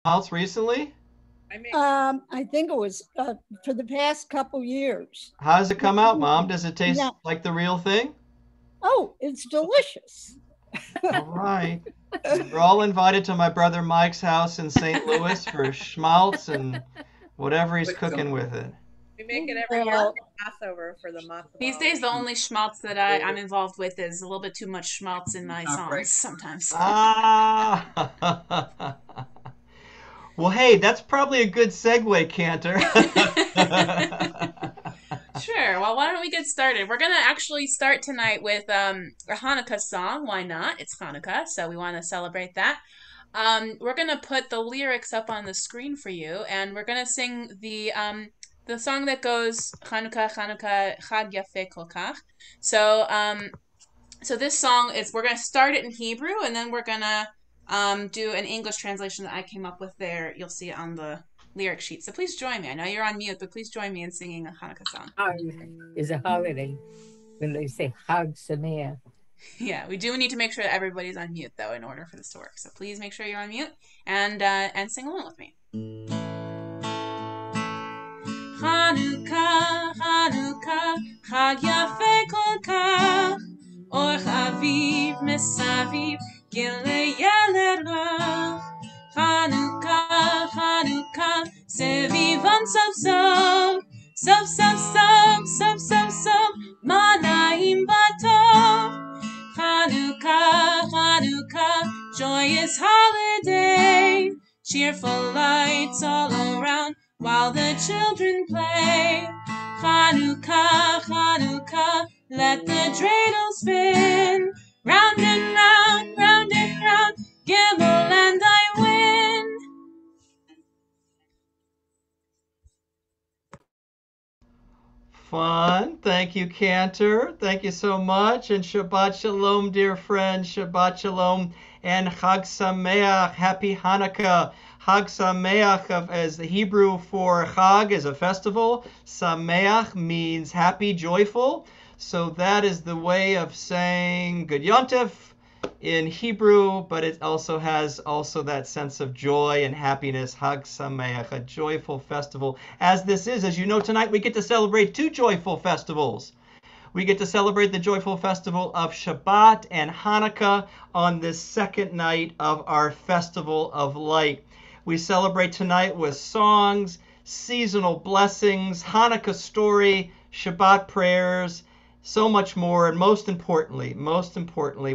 schmaltz recently? I make I think it was for the past couple years. How does it come out, Mom? Does it Yeah. taste like the real thing? Oh, it's delicious. All right. You're all invited to my brother Mike's house in St. Louis for schmaltz and whatever he's cooking with it. we make it every year Well, for Passover for the matzo These ball. days, the only schmaltz that I'm involved with is a little bit too much schmaltz in my songs sometimes. Ah. Well, hey, that's probably a good segue, Cantor. Sure. Well, why don't we get started? We're gonna actually start tonight with a Hanukkah song. Why not? It's Hanukkah, so we want to celebrate that. We're gonna put the lyrics up on the screen for you, and we're gonna sing the song that goes Hanukkah, Hanukkah, Chag Yafeh Kol Kach. So so this song is we're gonna start it in Hebrew, and then we're gonna do an English translation that I came up with there. You'll see it on the lyric sheet. So please join me. I know you're on mute, but please join me in singing a Hanukkah song. Is a holiday when they say Hag Sameach. Yeah, we do need to make sure that everybody's on mute though in order for this to work. So please make sure you're on mute and sing along with me. Hanukkah, Hanukkah, Chag Yafeh Kol Kach, Or Chaviv Mesaviv, Gilei Yeled Rach. Hanukkah, Hanukkah, Sevivan Sov Sov, Sov Sov Sov, Sov Sov Sov, Manaim Batov. Hanukkah, Hanukkah, joyous holiday, cheerful lights all around while the children play. Hanukkah, Hanukkah, let the dreidel spin, round and round, round and round, Gimel and I win. Fun. Thank you, Cantor. Thank you so much. And Shabbat Shalom, dear friend. Shabbat Shalom and Chag Sameach. Happy Hanukkah. Chag Sameach as the Hebrew for Chag is a festival. Sameach means happy, joyful. So that is the way of saying Good Yontif in Hebrew, but it also has that sense of joy and happiness. Hag Sameach, a joyful festival. As this is, as you know, tonight we get to celebrate two joyful festivals. We get to celebrate the joyful festival of Shabbat and Hanukkah on this second night of our Festival of Light. We celebrate tonight with songs, seasonal blessings, Hanukkah story, Shabbat prayers, so much more. And most importantly,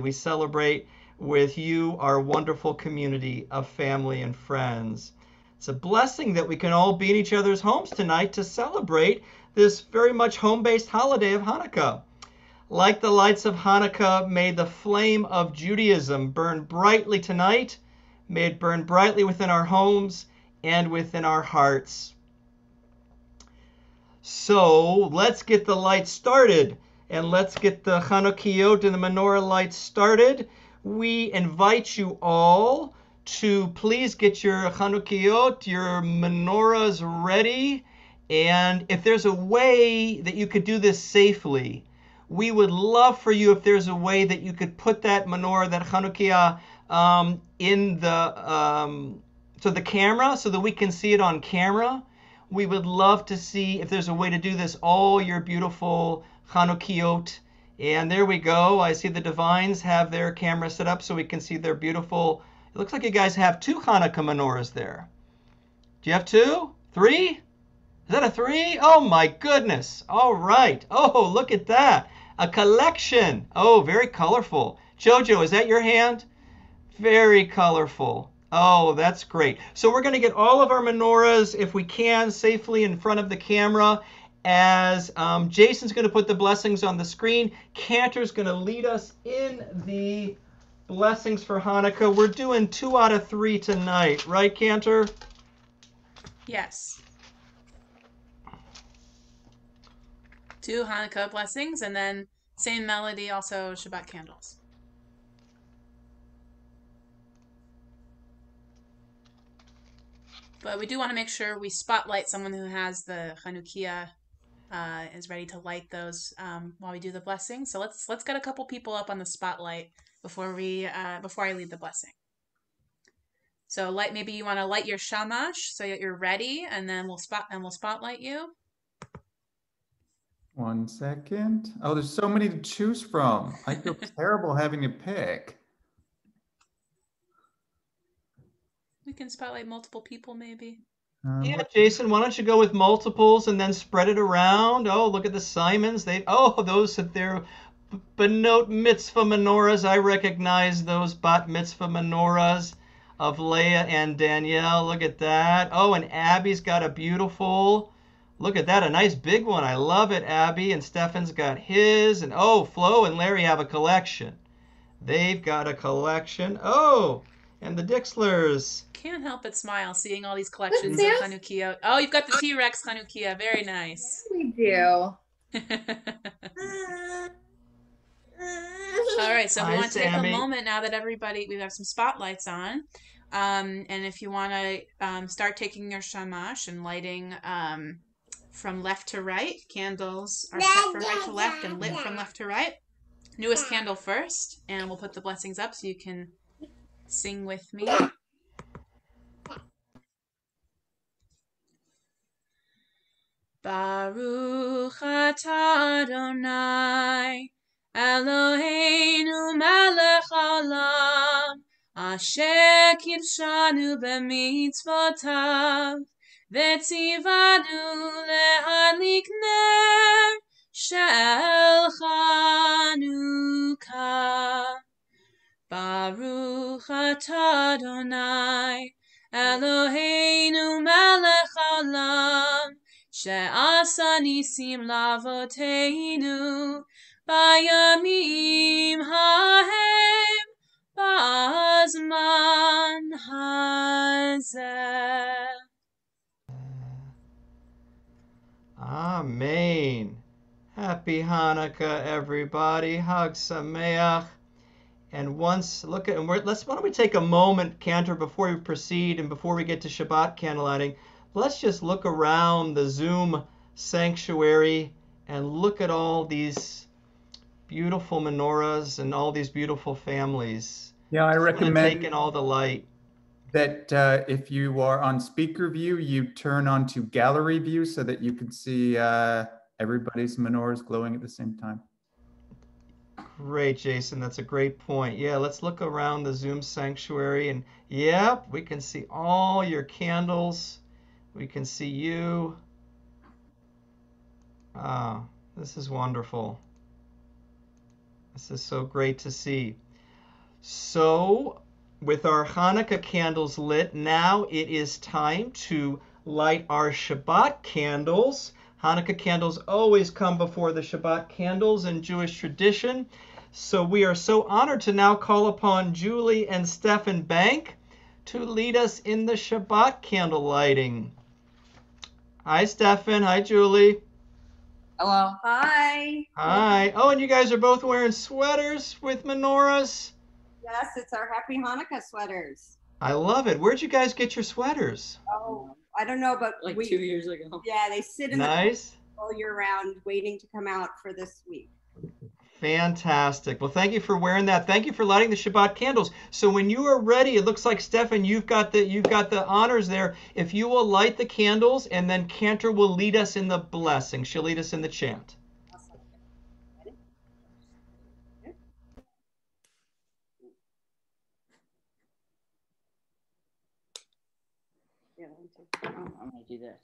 we celebrate with you, our wonderful community of family and friends. It's a blessing that we can all be in each other's homes tonight to celebrate this very much home-based holiday of Hanukkah. Like the lights of Hanukkah, may the flame of Judaism burn brightly tonight. May it burn brightly within our homes and within our hearts. So let's get the lights started, and let's get the Chanukiot and the menorah lights started. We invite you all to please get your Chanukiot, your menorahs ready. And if there's a way that you could do this safely, we would love for you if there's a way that you could put that menorah, that Chanukiah, in the camera so that we can see it on camera. We would love to see if there's a way to do this, all your beautiful Chanukiot. And there we go. I see the Divines have their camera set up so we can see their beautiful. It looks like you guys have two Hanukkah menorahs there. Do you have two? Three? Is that a three? Oh my goodness. All right. Oh, look at that. A collection. Oh, very colorful. Jojo, is that your hand? Very colorful. Oh, that's great. So we're going to get all of our menorahs, if we can, safely in front of the camera. As Jason's going to put the blessings on the screen, Cantor's going to lead us in the blessings for Hanukkah. We're doing 2 out of 3 tonight, right, Cantor? Yes. 2 Hanukkah blessings, and then same melody, also Shabbat candles. But we do want to make sure we spotlight someone who has the Chanukiah, is ready to light those while we do the blessing. So let's get a couple people up on the spotlight before I lead the blessing. So maybe you want to light your shamash so that you're ready, and then we'll spotlight you. 1 second. Oh, there's so many to choose from. I feel terrible having to pick. We can spotlight multiple people, maybe. Yeah, Jason, why don't you go with multiples and then spread it around? Oh, look at the Simons. Those at their Benot mitzvah menorahs. I recognize those bat mitzvah menorahs of Leah and Danielle. Look at that. Oh, and Abby's got a beautiful. Look at that, a nice big one. I love it, Abby. And Stefan's got his. And oh, Flo and Larry have a collection. They've got a collection. Oh, and the Dixlers. Can't help but smile seeing all these collections of Hanukkah. Oh, you've got the T-Rex Hanukkah. Very nice. We do. All right, so we Hi, want to take Sammy. a moment now that we have some spotlights on. And if you want to start taking your shamash and lighting from left to right, candles are set from right to left and lit from left to right. Newest candle first, and we'll put the blessings up so you can sing with me. Baruch atah Adonai Eloheinu melech haolam asher kidshanu b'mitzvotav v'tzivanu lehadlik ner shel Chanukah. Baruch atah Adonai Eloheinu melech haolam she'asa nisim lavoteinu bayamim hahem ba'azman hazeh. Amen. Happy Hanukkah, everybody. Hag Sameach. And why don't we take a moment, Cantor, before we proceed and before we get to Shabbat candlelighting, let's just look around the Zoom sanctuary and look at all these beautiful menorahs and all these beautiful families. Yeah, I recommend taking all the light. That if you are on speaker view, you turn on to gallery view so that you can see everybody's menorahs glowing at the same time. Great, Jason. That's a great point. Yeah, let's look around the Zoom sanctuary, and yep, we can see all your candles. We can see you. Ah, this is wonderful. This is so great to see. So, with our Hanukkah candles lit, now it is time to light our Shabbat candles. Hanukkah candles always come before the Shabbat candles in Jewish tradition. So we are so honored to now call upon Julie and Stefan Bank to lead us in the Shabbat candle lighting. Hi, Stefan. Hi, Julie. Hello. Hi. Hi. Oh, and you guys are both wearing sweaters with menorahs. Yes, it's our Happy Hanukkah sweaters. I love it. Where'd you guys get your sweaters? Oh, I don't know, but like 2 years ago. Yeah, they sit in Nice. the all year round waiting to come out for this week. Fantastic. Well, thank you for wearing that. Thank you for lighting the Shabbat candles. So when you are ready, it looks like Stefan, you've got the honors there. If you will light the candles, and then Cantor will lead us in the blessing. She'll lead us in the chant. Awesome. Ready? Okay. Yeah, I'm gonna do this.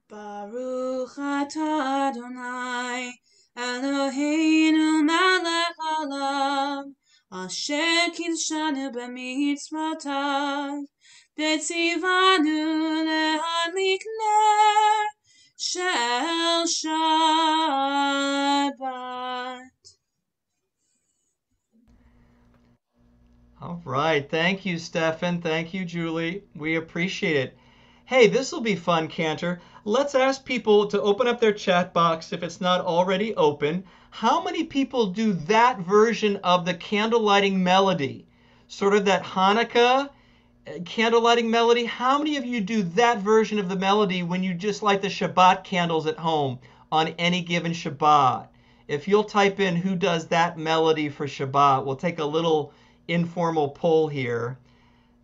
Baruch atah Adonai Eloheinu melech haolam asher kidshanu b'mitzvotav v'tzivanu lehadlik ner shel Shabbat. All right. Thank you, Stefan. Thank you, Julie. We appreciate it. Hey, this will be fun, Cantor. Let's ask people to open up their chat box if it's not already open. How many people do that version of the candle lighting melody? Sort of that Hanukkah candle lighting melody. How many of you do that version of the melody when you just light the Shabbat candles at home on any given Shabbat? If you'll type in who does that melody for Shabbat, we'll take a little informal poll here.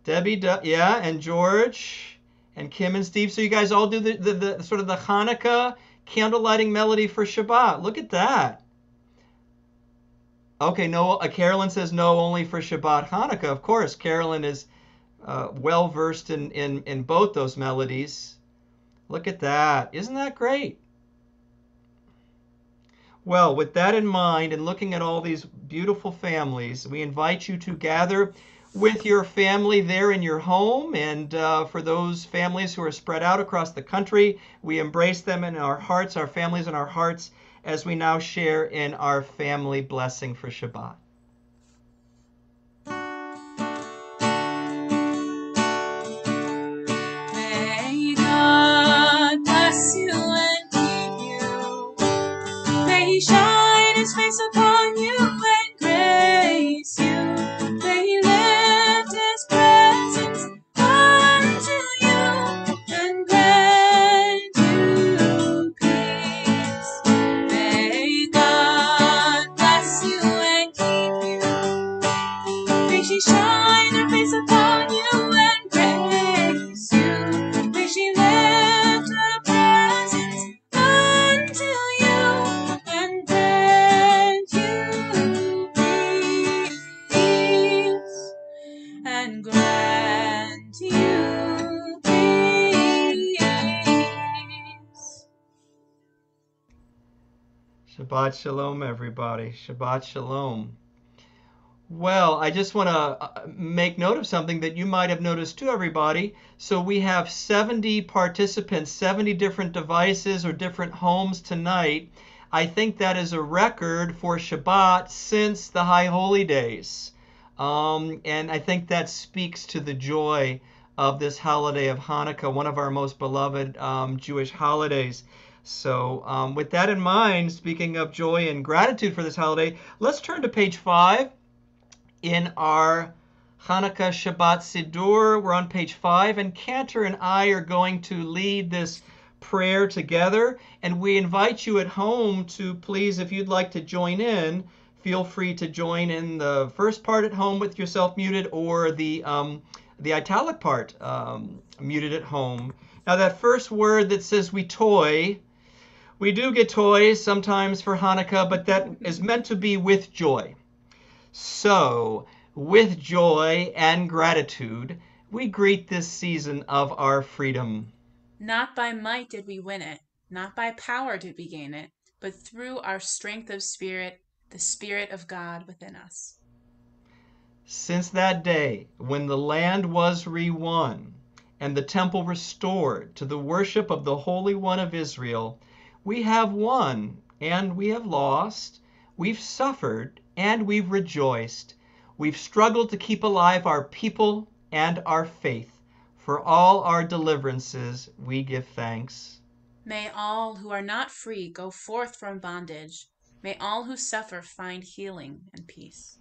Debbie, yeah, and George, and Kim and Steve. So you guys all do the sort of the Hanukkah candle lighting melody for Shabbat. Look at that. Okay, no, Carolyn says no, only for Shabbat Hanukkah. Of course, Carolyn is well versed in both those melodies. Look at that. Isn't that great? Well, with that in mind and looking at all these beautiful families, we invite you to gather with your family there in your home. And for those families who are spread out across the country, we embrace them in our hearts, our families in our hearts, as we now share in our family blessing for Shabbat. May God bless you and keep you. May He shine His face upon you and grace you. May He lift His presence unto you and grant you peace. May God bless you and keep you. May she shine her face upon you and grace you. May she lift her presence unto you and grant you peace. And grant you peace. Shabbat Shalom, everybody. Shabbat Shalom. Well, I just want to make note of something that you might have noticed too, everybody. So we have 70 participants, 70 different devices or different homes tonight. I think that is a record for Shabbat since the High Holy Days. And I think that speaks to the joy of this holiday of Hanukkah, one of our most beloved Jewish holidays. So with that in mind, speaking of joy and gratitude for this holiday, let's turn to page 5 in our Hanukkah Shabbat Siddur. We're on page 5, and Cantor and I are going to lead this prayer together. And we invite you at home to please, if you'd like to join in, feel free to join in the first part at home with yourself muted, or the italic part muted at home. Now that first word that says we toy, we do get toys sometimes for Hanukkah, but that is meant to be with joy. So, with joy and gratitude, we greet this season of our freedom. Not by might did we win it, not by power did we gain it, but through our strength of spirit, the Spirit of God within us. Since that day when the land was re-won and the temple restored to the worship of the Holy One of Israel, we have won and we have lost, we've suffered and we've rejoiced. We've struggled to keep alive our people and our faith. For all our deliverances, we give thanks. May all who are not free go forth from bondage. May all who suffer find healing and peace.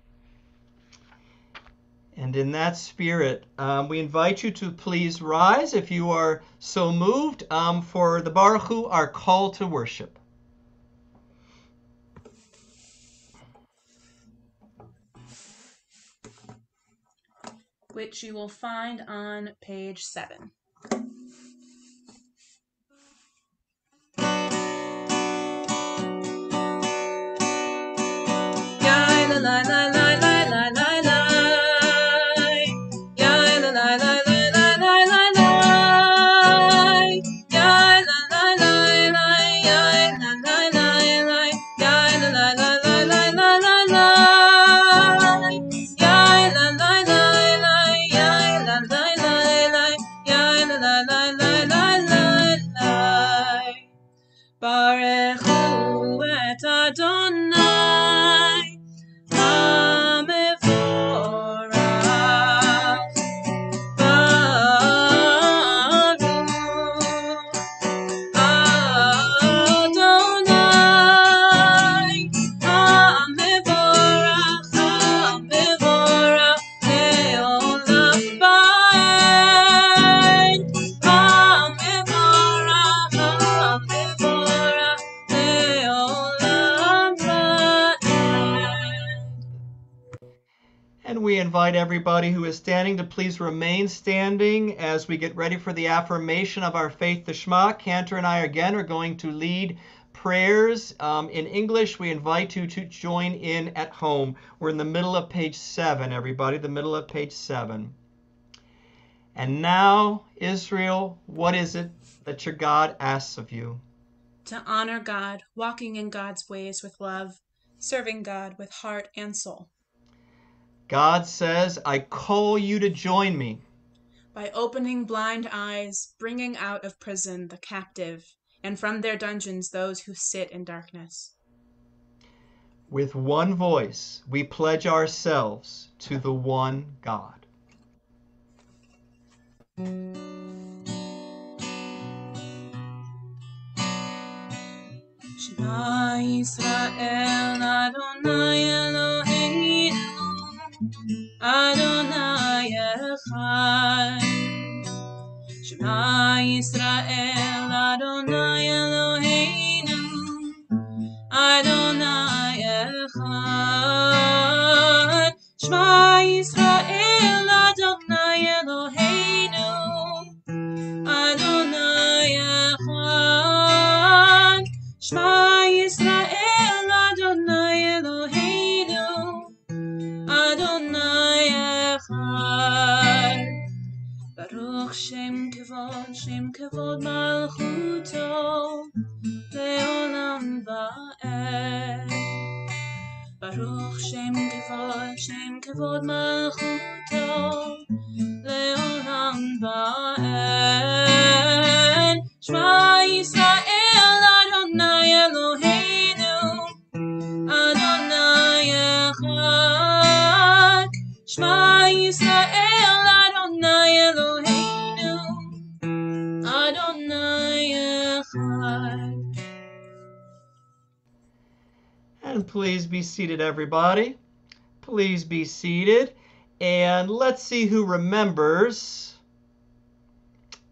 And in that spirit, we invite you to please rise if you are so moved for the Baruch Hu, our call to worship. Which you will find on page 7. Baruch Hu et Adonai HaMevorach Baruch Adonai HaMevorach HaMevorach Leolam invite everybody who is standing to please remain standing as we get ready for the affirmation of our faith, the Shema. Cantor and I again are going to lead prayers in English. We invite you to join in at home. We're in the middle of page 7, everybody, the middle of page 7. And now, Israel, what is it that your God asks of you? To honor God, walking in God's ways with love, serving God with heart and soul. God says, I call you to join me. By opening blind eyes, bringing out of prison the captive, and from their dungeons those who sit in darkness. With one voice, we pledge ourselves to the one God. Shema Yisrael Adonai Eloheinu Adonai Echad. Shema Yisrael Adonai Eloheinu Adonai Echad. Shema Yisrael Adonai Eloheinu Adonai Echad. Shema Yisrael Adonai Eloheinu Adonai Echad. Baruch Shem Kevod Malchuto Leolam Va'ed. Baruch Shem Kevod Malchuto Leolam Va'ed. Shema Yisrael Adonai Eloheinu Adonai Echad. Shema Yisrael Adonai Eloheinu Adonai Echad. And please be seated, everybody. Please be seated. And let's see who remembers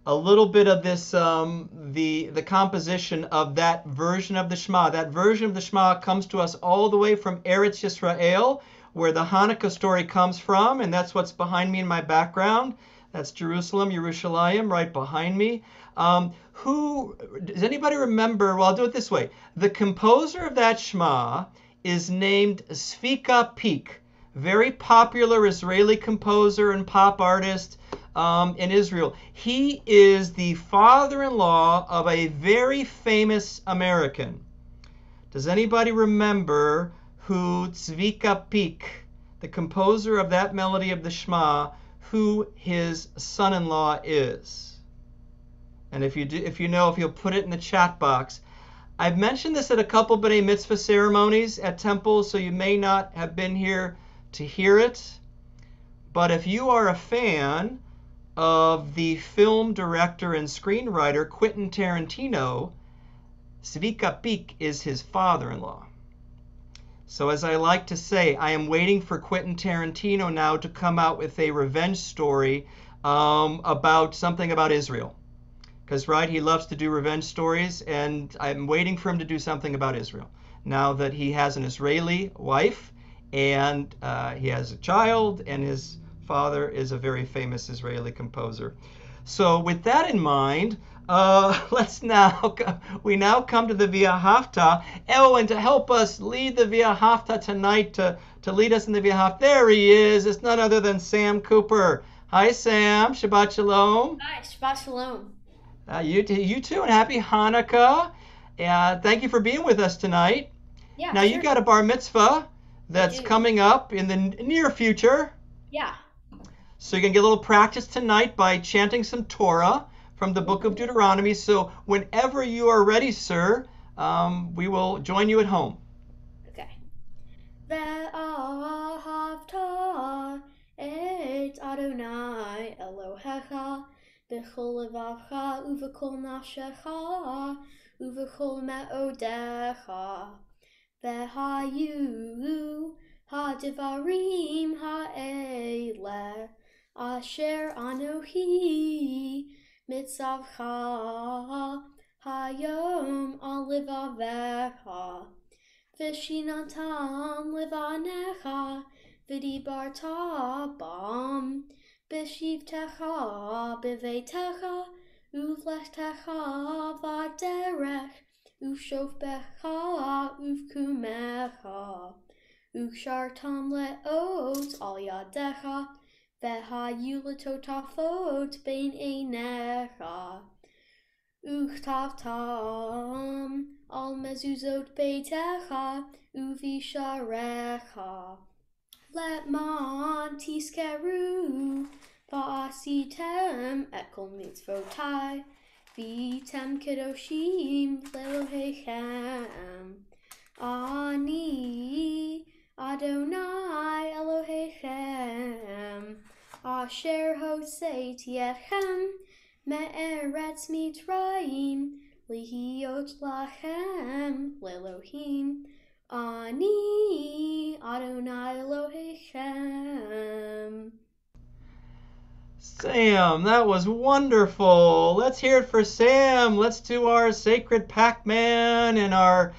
a little bit of this, the composition of that version of the Shema. That version of the Shema comes to us all the way from Eretz Yisrael, where the Hanukkah story comes from, and that's what's behind me in my background. That's Jerusalem, Yerushalayim, right behind me. Does anybody remember? Well, I'll do it this way. The composer of that Shema is named Zvika Peak, very popular Israeli composer and pop artist in Israel. He is the father-in-law of a very famous American. Does anybody remember who Zvika Peak, the composer of that melody of the Shema, who his son-in-law is? And if you'll put it in the chat box. I've mentioned this at a couple B'nai Mitzvah ceremonies at temples, so you may not have been here to hear it. But if you are a fan of the film director and screenwriter Quentin Tarantino, Zvika Peak is his father-in-law. So as I like to say, I am waiting for Quentin Tarantino now to come out with a revenge story about something about Israel. Because, right, he loves to do revenge stories, and I'm waiting for him to do something about Israel. Now that he has an Israeli wife, and he has a child, and his father is a very famous Israeli composer. So with that in mind, we now come to the V'ahavta. Oh, and to help us lead the V'ahavta tonight, to lead us in the V'ahavta, there he is. It's none other than Sam Cooper. Hi, Sam. Shabbat Shalom. Hi, Shabbat Shalom. You too, and happy Hanukkah. Thank you for being with us tonight. Yeah. Now, sure. you've got a bar mitzvah that's coming up in the near future. Yeah. So you're going to get a little practice tonight by chanting some Torah from the book of Deuteronomy. So whenever you are ready, sir, we will join you at home. Okay. Ve'ahavta et Adonai Elohecha b'chol levavcha uv'kol nafshecha uv'kol me'odecha ve'hayu ha'devarim ha'eleh asher anohi mitzavcha hayom al levavecha v'shinatam levanecha v'dibarta bam, b'shivtecha b'veitecha, uvlechtecha v'derech, uvshofbecha uvkumecha, uvshartam le'ot al yadecha, v'hayulatotafot bein einecha, uchtavtam al mezuzot beitecha, uvisharecha. Let man tiskeru, va'asitem ekol mitzvotai, vitem kedoshim lelohechem. Ani Adonai Elohechem, asher hoseiti etchem me'eretz mitzrayim, lihiyot lachem lelohim. Ani Adonai Elohechem. Sam, that was wonderful. Let's hear it for Sam. Let's do our sacred Pac-Man and our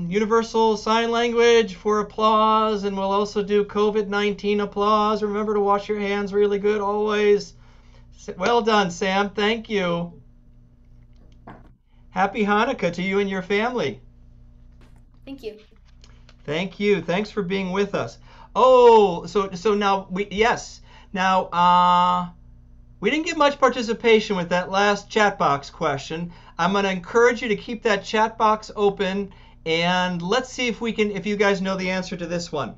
universal sign language for applause, and we'll also do COVID-19 applause. Remember to wash your hands really good always. Well done, Sam. Thank you. Happy Hanukkah to you and your family. Thank you. Thank you. Thanks for being with us. Oh, so now we didn't get much participation with that last chat box question. I'm going to encourage you to keep that chat box open, and let's see if you guys know the answer to this one.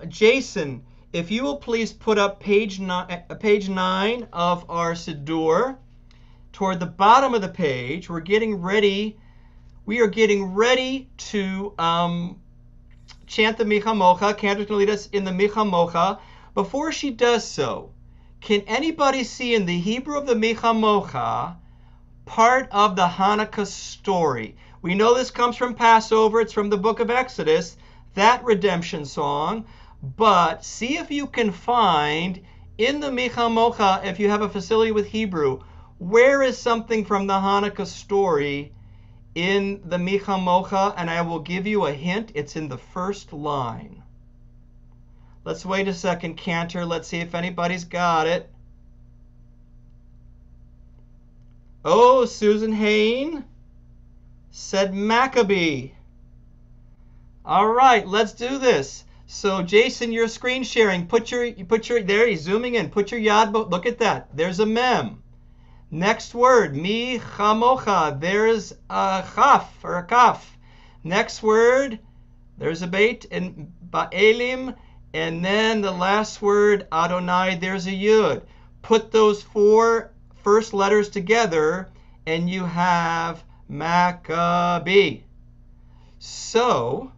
Jason, if you will please put up page 9 of our Siddur. Toward the bottom of the page, we are getting ready to chant the Micha Mocha. Cantor's going to lead us in the Micha Mocha. Before she does so, can anybody see in the Hebrew of the Micha Mocha part of the Hanukkah story? We know this comes from Passover. It's from the book of Exodus, that redemption song. But see if you can find in the Micha Mocha, if you have a facility with Hebrew, where is something from the Hanukkah story in the Micha Mocha? And I will give you a hint. It's in the first line. Let's wait a second, Cantor. Let's see if anybody's got it. Oh, Susan Hain said Maccabee. All right, let's do this. So, Jason, you're screen sharing. There, he's zooming in. Put your yad, look at that. There's a mem. Next word, mi chamocha. There's a chaf or a kaf. Next word, there's a beit and ba'elim. And then the last word, Adonai, there's a yud. Put those 4 first letters together and you have Maccabee. So,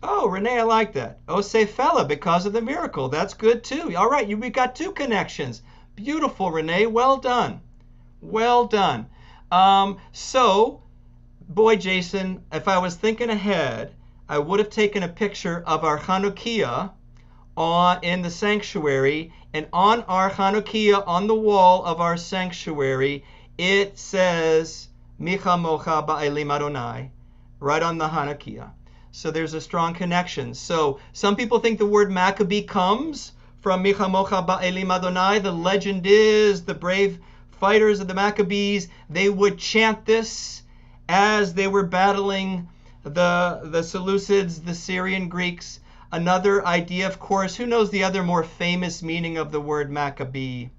oh, Renee, I like that. Osefela, because of the miracle. That's good too. All right, we got 2 connections. Beautiful, Renee. Well done. Well done. So, boy, Jason, if I was thinking ahead, I would have taken a picture of our Hanukkah in the sanctuary, and on our Hanukkah, on the wall of our sanctuary, it says Micha Mocha Ba'elim Adonai, right on the Hanukkah. So there's a strong connection. So some people think the word Maccabee comes from Micha Mocha Ba'elim Adonai. The legend is the brave fighters of the Maccabees, they would chant this as they were battling the Seleucids, the Syrian Greeks. Another idea, of course, who knows the other more famous meaning of the word Maccabee?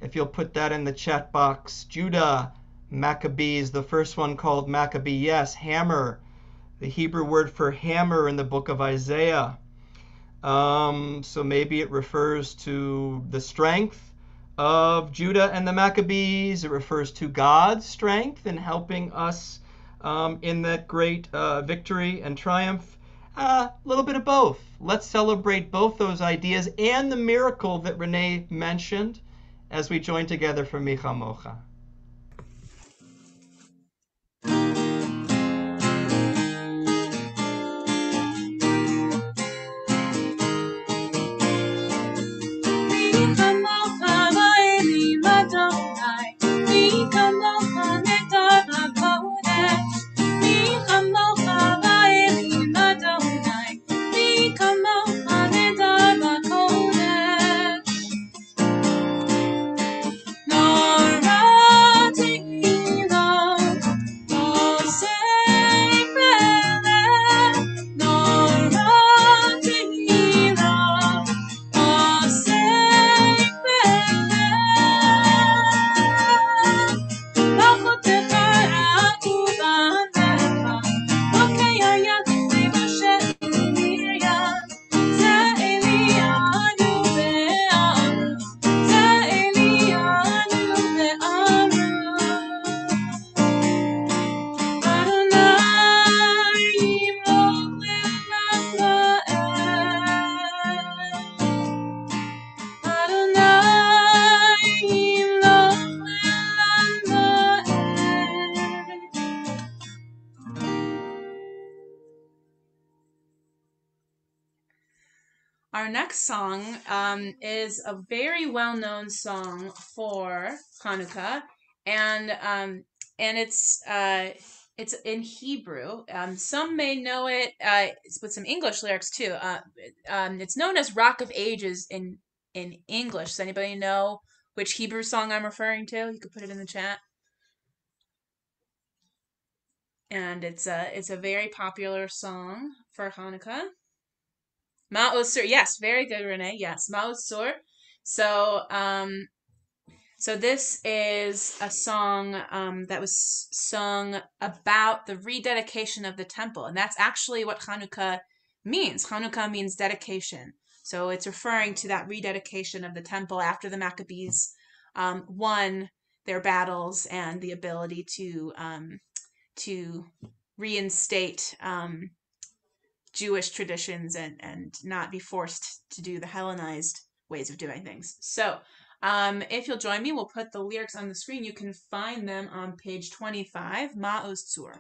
If you'll put that in the chat box. Judah, Maccabees, the first one called Maccabee. Yes, hammer, the Hebrew word for hammer in the book of Isaiah. So maybe it refers to the strength of Judah and the Maccabees. It refers to God's strength in helping us in that great victory and triumph. A little bit of both. Let's celebrate both those ideas and the miracle that Renee mentioned as we join together for Micha Mocha. Come Our next song is a very well-known song for Hanukkah, and it's in Hebrew. Some may know it with some English lyrics too. It's known as "Rock of Ages" in English. Does anybody know which Hebrew song I'm referring to? You could put it in the chat. And it's a very popular song for Hanukkah. Ma'osur, yes, very good, Renee. Yes, Ma'osur. So, so this is a song that was sung about the rededication of the temple, and that's actually what Hanukkah means. Hanukkah means dedication. So it's referring to that rededication of the temple after the Maccabees won their battles and the ability to reinstate Jewish traditions and not be forced to do the Hellenized ways of doing things. So if you'll join me, we'll put the lyrics on the screen. You can find them on page 25, Ma'oz Tzur.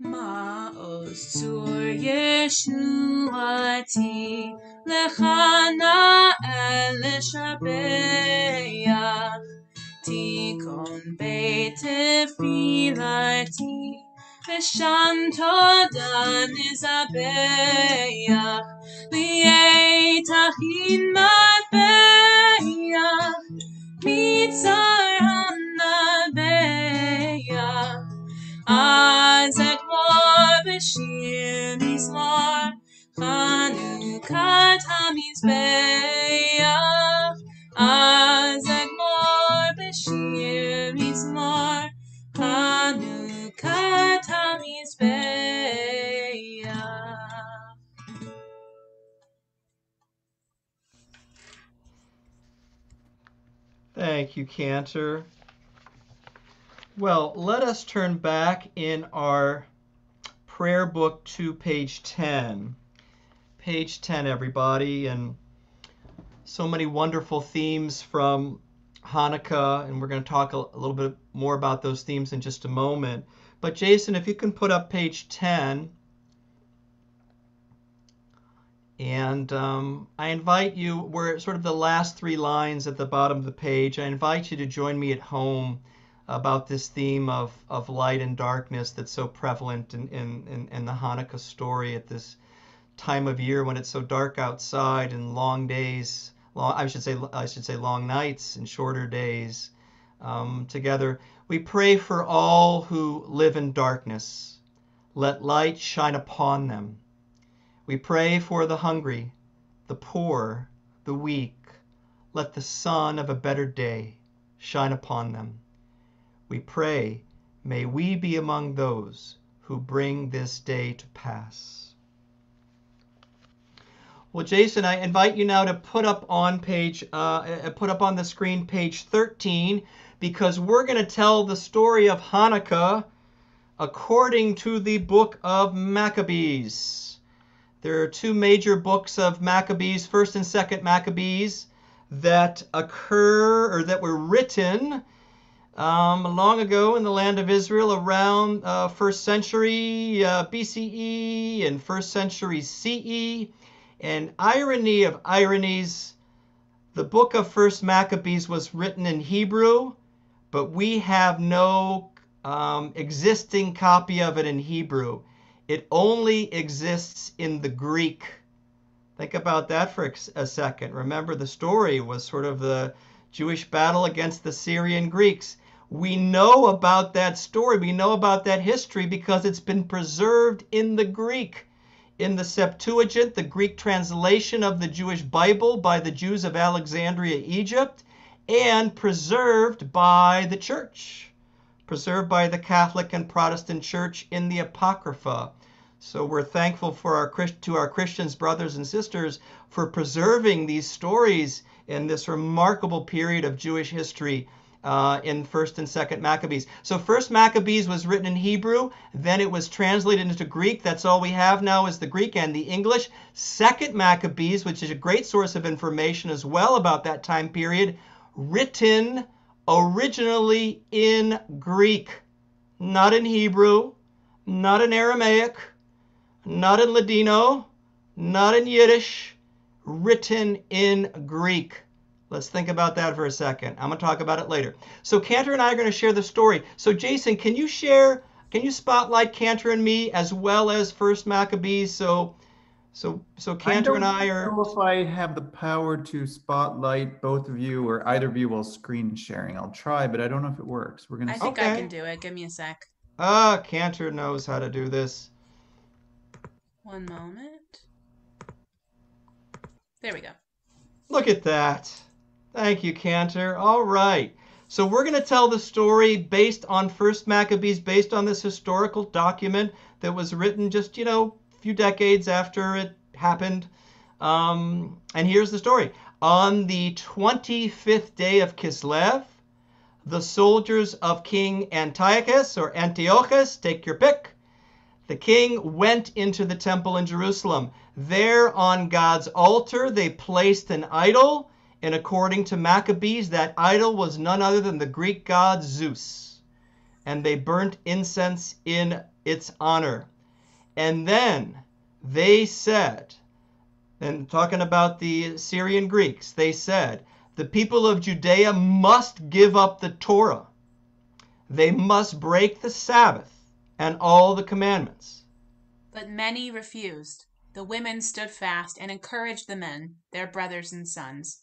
Ma'oz Tzur Yeshuati Lechana El Shabeach Tikon Beit Tefilati V'sham Toda Nizabeach Li'etachin Matbeach Mitzar HaNabeach Az Ekmor B'shir Mizmor Chanukah HaMizbeach Az Ekmor B'shir Mizmor Chanukah HaMizbeach. Thank you, Cantor. Well, let us turn back in our prayer book to page 10. Page 10, everybody, and so many wonderful themes from Hanukkah, and we're going to talk a little bit more about those themes in just a moment. But Jason, if you can put up page 10, and I invite you, we're sort of the last three lines at the bottom of the page. I invite you to join me at home about this theme of light and darkness that's so prevalent in the Hanukkah story at this time of year when it's so dark outside and long days, I should say long nights and shorter days together. We pray for all who live in darkness. Let light shine upon them. We pray for the hungry, the poor, the weak. Let the sun of a better day shine upon them. We pray, may we be among those who bring this day to pass. Well, Jason, I invite you now to put up on the screen page 13, because we're going to tell the story of Hanukkah according to the book of Maccabees. There are two major books of Maccabees, 1st and 2nd Maccabees, that occur or that were written long ago in the land of Israel around 1st century BCE and 1st century CE. And irony of ironies, the book of 1st Maccabees was written in Hebrew, but we have no existing copy of it in Hebrew. It only exists in the Greek. Think about that for a second. Remember, the story was sort of the Jewish battle against the Syrian Greeks. We know about that story. We know about that history because it's been preserved in the Greek. In the Septuagint, the Greek translation of the Jewish Bible by the Jews of Alexandria, Egypt, and preserved by the church, preserved by the Catholic and Protestant Church in the Apocrypha. So we're thankful to our Christians, brothers and sisters, for preserving these stories in this remarkable period of Jewish history in 1st and 2nd Maccabees. So 1st Maccabees was written in Hebrew, then it was translated into Greek. That's all we have now is the Greek and the English. 2nd Maccabees, which is a great source of information as well about that time period, written originally in Greek, not in Hebrew, not in Aramaic, not in Ladino, not in Yiddish, written in Greek. Let's think about that for a second. I'm going to talk about it later. So Cantor and I are going to share the story. So Jason, can you spotlight Cantor and me as well as First Maccabees? So Cantor and I don't are. know if I have the power to spotlight both of you or either of you while screen sharing. I'll try, but I don't know if it works. We're gonna. I think Okay. I can do it. Give me a sec. Cantor knows how to do this. One moment. There we go. Look at that. Thank you, Cantor. All right. So we're going to tell the story based on First Maccabees, based on this historical document that was written just, a few decades after it happened. And here's the story. On the 25th day of Kislev, the soldiers of King Antiochus, or Antiochus, take your pick, the king went into the temple in Jerusalem. There on God's altar they placed an idol, and according to Maccabees, that idol was none other than the Greek god Zeus. And they burnt incense in its honor. And then they said, and talking about the Syrian Greeks, they said, the people of Judea must give up the Torah. They must break the Sabbath and all the commandments. But many refused. The women stood fast and encouraged the men, their brothers and sons.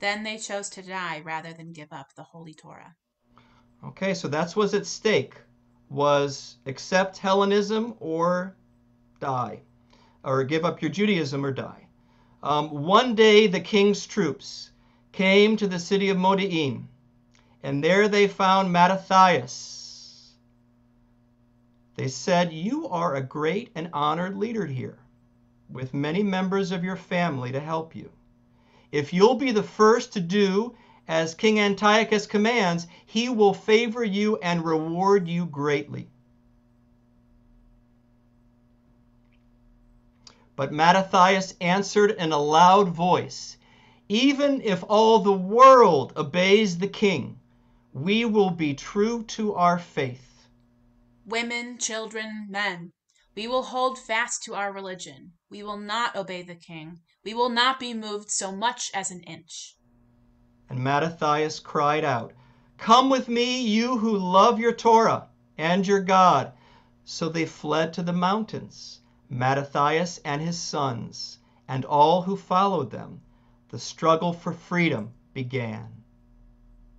Then they chose to die rather than give up the Holy Torah. Okay, so that's what's at stake, was accept Hellenism or die, or give up your Judaism or die. One day the king's troops came to the city of Modi'in, and there they found Mattathias. They said, you are a great and honored leader here, with many members of your family to help you. If you'll be the first to do as King Antiochus commands, he will favor you and reward you greatly. But Mattathias answered in a loud voice, even if all the world obeys the king, we will be true to our faith. Women, children, men, we will hold fast to our religion. We will not obey the king. We will not be moved so much as an inch. And Mattathias cried out, come with me, you who love your Torah and your God. So they fled to the mountains, Mattathias and his sons, and all who followed them. The struggle for freedom began.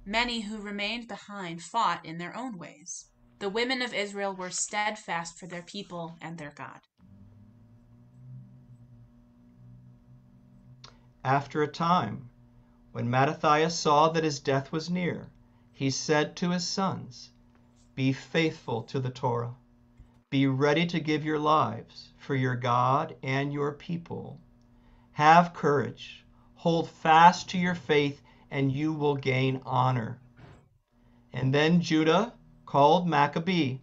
Many who remained behind fought in their own ways. The women of Israel were steadfast for their people and their God. After a time, when Mattathias saw that his death was near, he said to his sons, be faithful to the Torah. Be ready to give your lives for your God and your people. Have courage. Hold fast to your faith, and you will gain honor. And then Judah, called Maccabee,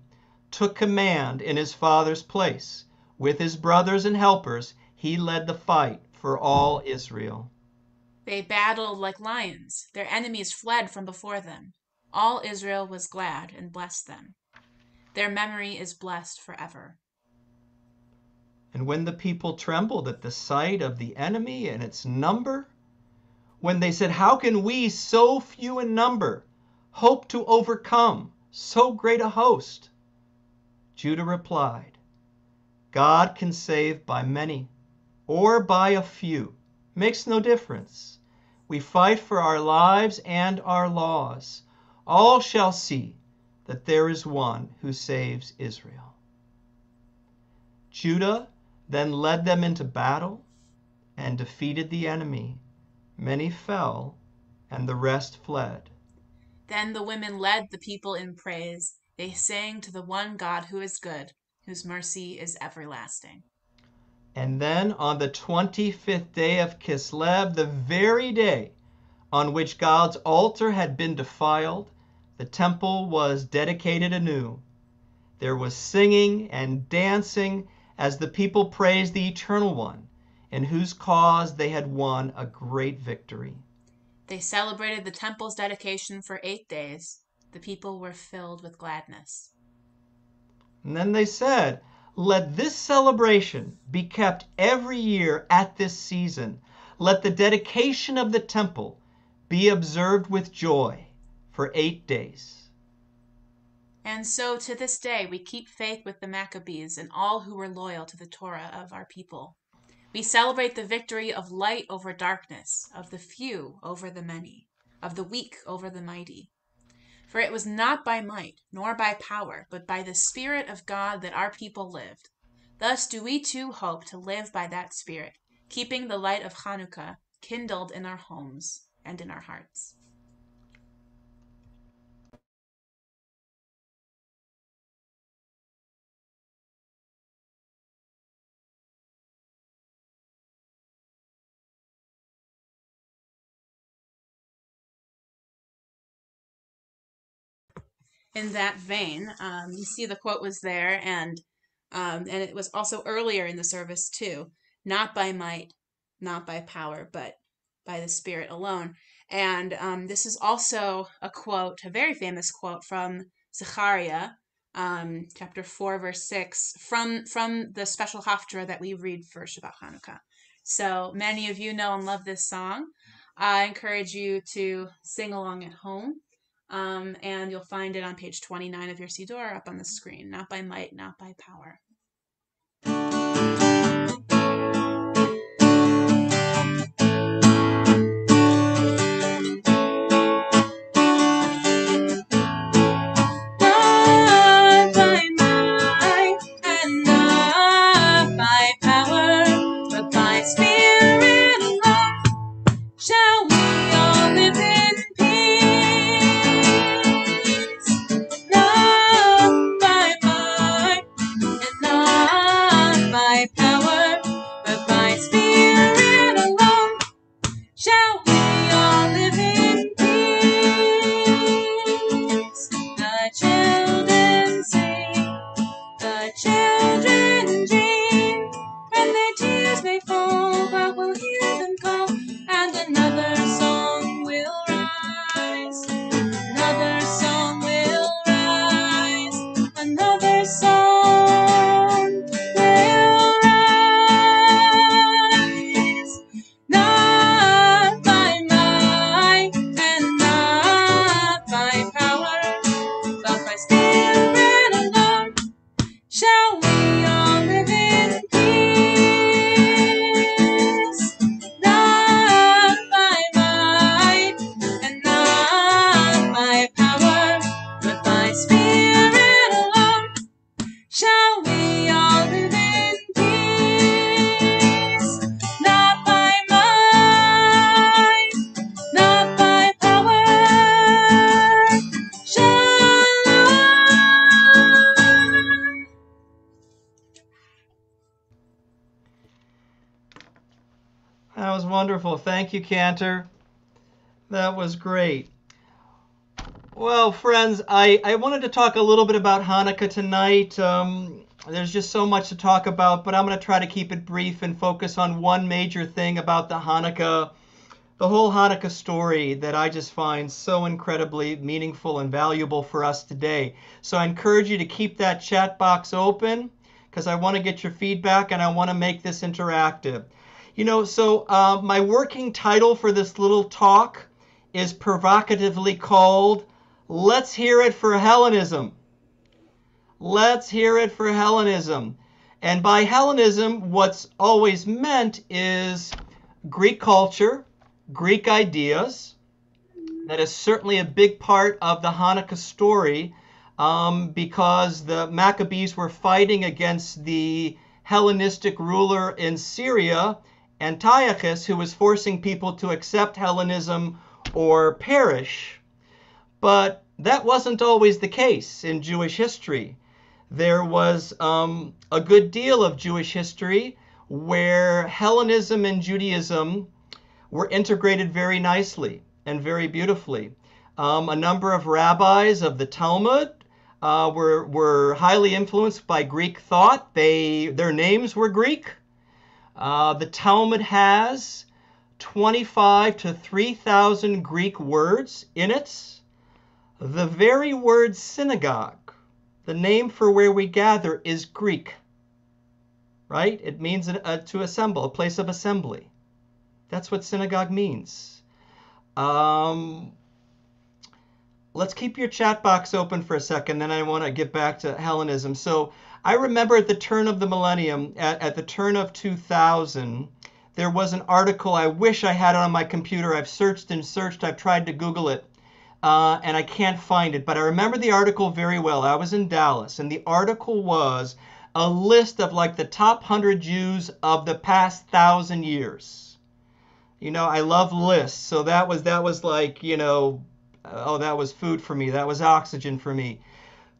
took command in his father's place. With his brothers and helpers, he led the fight for all Israel. They battled like lions. Their enemies fled from before them. All Israel was glad and blessed them. Their memory is blessed forever. And when the people trembled at the sight of the enemy and its number, when they said, how can we, so few in number, hope to overcome so great a host? Judah replied, God can save by many or by a few. Makes no difference. We fight for our lives and our laws. All shall see that there is one who saves Israel. Judah then led them into battle and defeated the enemy. Many fell, and the rest fled. Then the women led the people in praise. They sang to the one God who is good, whose mercy is everlasting. And then on the 25th day of Kislev, the very day on which God's altar had been defiled, the temple was dedicated anew. There was singing and dancing as the people praised the Eternal One, in whose cause they had won a great victory. They celebrated the temple's dedication for 8 days. The people were filled with gladness. And then they said, Let this celebration be kept every year at this season. Let the dedication of the temple be observed with joy for 8 days. And so to this day, we keep faith with the Maccabees and all who were loyal to the Torah of our people. We celebrate the victory of light over darkness, of the few over the many, of the weak over the mighty. For it was not by might, nor by power, but by the Spirit of God that our people lived. Thus do we too hope to live by that Spirit, keeping the light of Hanukkah kindled in our homes and in our hearts. In that vein, you see the quote was there, and it was also earlier in the service too. Not by might, not by power, but by the Spirit alone. And this is also a quote, a very famous quote from Zechariah, chapter 4, verse 6, from the special Haftarah that we read for Shabbat Hanukkah. So many of you know and love this song. I encourage you to sing along at home. And you'll find it on page 29 of your Siddur up on the screen. Not by might, not by power. Not by might and not by power, but by Spirit alone shall we all live in peace. Not by might and not by power, but by Spirit alone shall we all live in peace. The children sing, the children dream, and their tears may fall, but we'll hear them call, and another song will rise. Another song will rise. Another song will rise. Not by might and not by power, but by Spirit alone shall we all live in peace. Not by might and not by power, but by Spirit alone shall we all live in peace. Not by might, not by power. Shalom. That was wonderful. Thank you, Cantor. That was great. Well, friends, I wanted to talk a little bit about Hanukkah tonight. There's just so much to talk about, but I'm going to try to keep it brief and focus on one major thing about the whole Hanukkah story that I just find so incredibly meaningful and valuable for us today. So I encourage you to keep that chat box open because I want to get your feedback and I want to make this interactive. My working title for this little talk is provocatively called Let's Hear It for Hellenism. Let's hear it for Hellenism. And by Hellenism, what's always meant is Greek culture, Greek ideas. That is certainly a big part of the Hanukkah story because the Maccabees were fighting against the Hellenistic ruler in Syria, Antiochus, who was forcing people to accept Hellenism or perish. But that wasn't always the case in Jewish history. There was a good deal of Jewish history where Hellenism and Judaism were integrated very nicely and very beautifully. A number of rabbis of the Talmud were highly influenced by Greek thought. Their names were Greek. The Talmud has 25 to 3,000 Greek words in it. The very word synagogue, the name for where we gather, is Greek. right? It means to assemble, a place of assembly. That's what synagogue means. Let's keep your chat box open for a second, then I want to get back to Hellenism. So I remember at the turn of the millennium, at the turn of 2000, there was an article. I wish I had it on my computer. I've searched and searched. I've tried to Google it, and I can't find it. But I remember the article very well. I was in Dallas, and the article was a list of like the top 100 Jews of the past 1,000 years. You know, I love lists. So that was like, you know, oh, that was food for me. That was oxygen for me.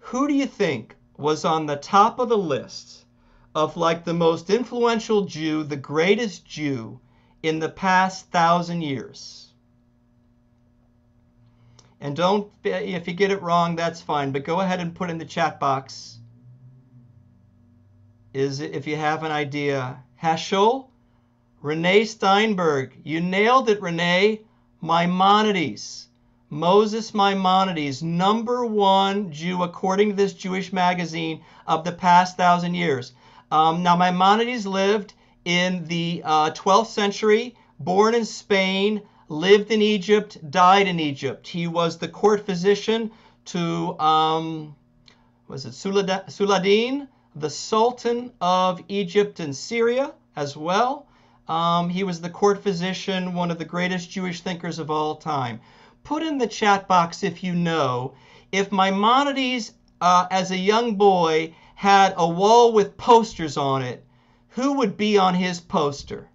Who do you think was on the top of the list of like the most influential Jew, the greatest Jew in the past 1,000 years? And don't, if you get it wrong, that's fine. But go ahead and put in the chat box. If you have an idea. Heschel? Renee Steinberg. You nailed it, Renee. Maimonides. Moses Maimonides, #1 Jew, according to this Jewish magazine, of the past 1,000 years. Now, Maimonides lived in the 12th century, born in Spain, lived in Egypt, died in Egypt. He was the court physician to, Saladin, the Sultan of Egypt and Syria as well. He was the court physician, one of the greatest Jewish thinkers of all time. Put in the chat box if you know, if Maimonides, as a young boy, had a wall with posters on it, who would be on his poster?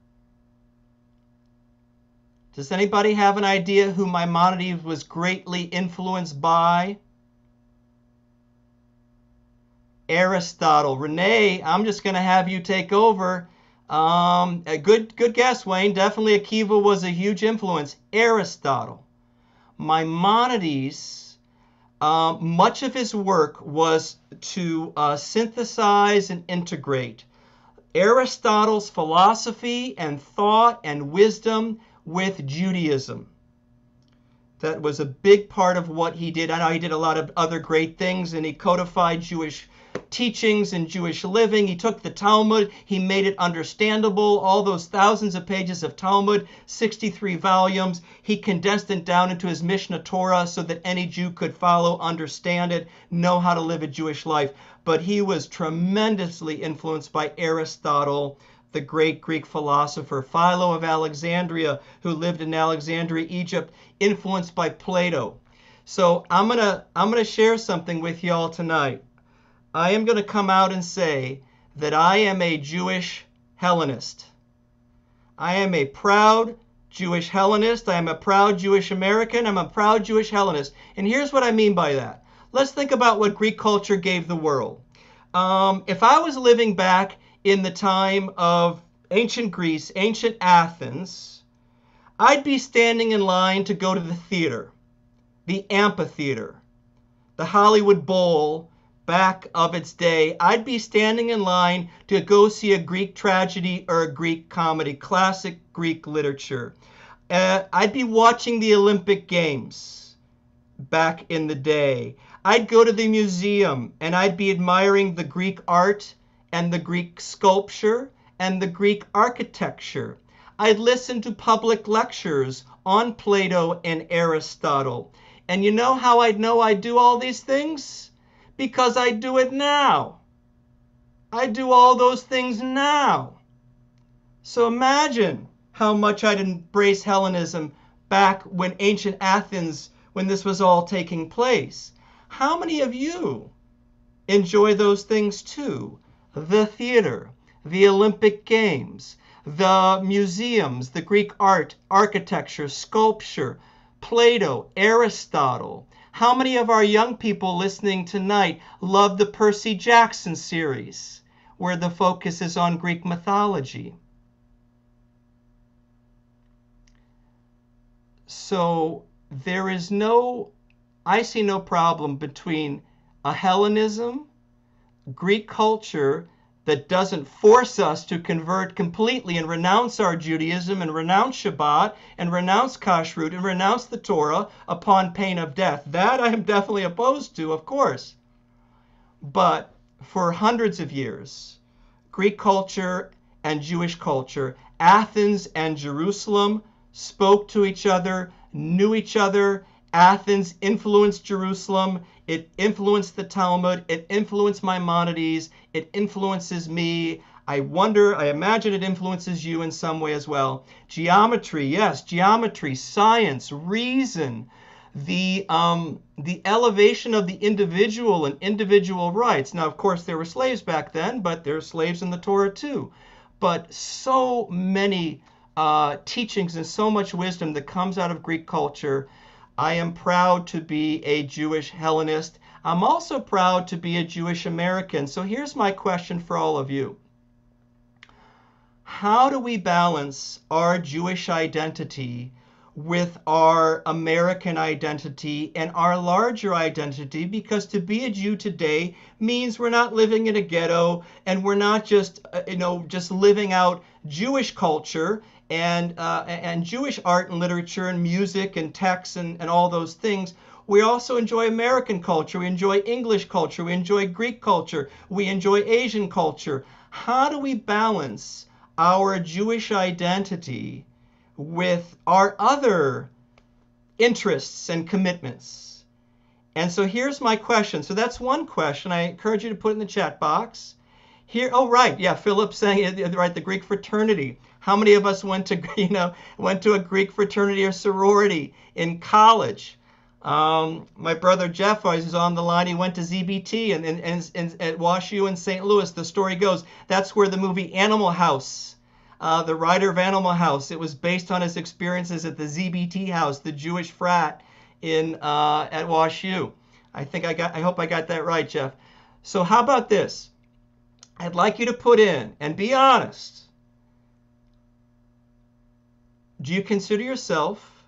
Does anybody have an idea who Maimonides was greatly influenced by? Aristotle. Renee, I'm just going to have you take over. A good guess, Wayne. Definitely Akiva was a huge influence. Aristotle. Maimonides, much of his work was to synthesize and integrate Aristotle's philosophy and thought and wisdom with Judaism. That was a big part of what he did. I know he did a lot of other great things, and he codified Jewish teachings and Jewish living. He took the Talmud, he made it understandable, all those thousands of pages of Talmud, 63 volumes. He condensed it down into his Mishnah Torah so that any Jew could follow, understand it, know how to live a Jewish life. But he was tremendously influenced by Aristotle, the great Greek philosopher. Philo of Alexandria, who lived in Alexandria, Egypt, influenced by Plato. So I'm gonna share something with y'all tonight. I am going to come out and say that I am a Jewish Hellenist. I am a proud Jewish Hellenist. I am a proud Jewish American. I'm a proud Jewish Hellenist. And here's what I mean by that. Let's think about what Greek culture gave the world. If I was living back in the time of ancient Greece, ancient Athens, I'd be standing in line to go to the theater, the amphitheater, the Hollywood Bowl, back of its day. I'd be standing in line to go see a Greek tragedy or a Greek comedy, classic Greek literature. I'd be watching the Olympic Games back in the day. I'd go to the museum and I'd be admiring the Greek art and the Greek sculpture and the Greek architecture. I'd listen to public lectures on Plato and Aristotle. And you know how I'd know I do all these things? Because I do it now. I do all those things now. So imagine how much I'd embrace Hellenism back when ancient Athens, when this was all taking place. How many of you enjoy those things too? The theater, the Olympic Games, the museums, the Greek art, architecture, sculpture, Plato, Aristotle. How many of our young people listening tonight love the Percy Jackson series, where the focus is on Greek mythology? So I see no problem between a Hellenism, Greek culture that doesn't force us to convert completely and renounce our Judaism and renounce Shabbat and renounce Kashrut and renounce the Torah upon pain of death. That I am definitely opposed to, of course. But for hundreds of years, Greek culture and Jewish culture. Athens and Jerusalem spoke to each other, knew each other. Athens influenced Jerusalem. It influenced the Talmud. It influenced Maimonides. It influences me. I imagine it influences you in some way as well. Geometry, yes, geometry, science, reason, the elevation of the individual and individual rights. Now, of course, there were slaves back then, but there are slaves in the Torah too. But so many teachings and so much wisdom that comes out of Greek culture. I am proud to be a Jewish Hellenist. I'm also proud to be a Jewish American. So here's my question for all of you. How do we balance our Jewish identity with our American identity and our larger identity? Because to be a Jew today means we're not living in a ghetto, and we're not just just living out Jewish culture and Jewish art and literature and music and texts and all those things. We also enjoy American culture. We enjoy English culture. We enjoy Greek culture. We enjoy Asian culture. How do we balance our Jewish identity with our other interests and commitments? And so here's my question. So that's one question. I encourage you to put it in the chat box. Here, oh right, yeah, Philip saying right, the Greek fraternity. How many of us went to a Greek fraternity or sorority in college? My brother Jeff is on the line. He went to ZBT and at WashU in St. Louis. The story goes that's where the movie Animal House, the writer of Animal House, it was based on his experiences at the ZBT house, the Jewish frat at WashU. I hope I got that right, Jeff. So how about this? I'd like you to put in and be honest. Do you consider yourself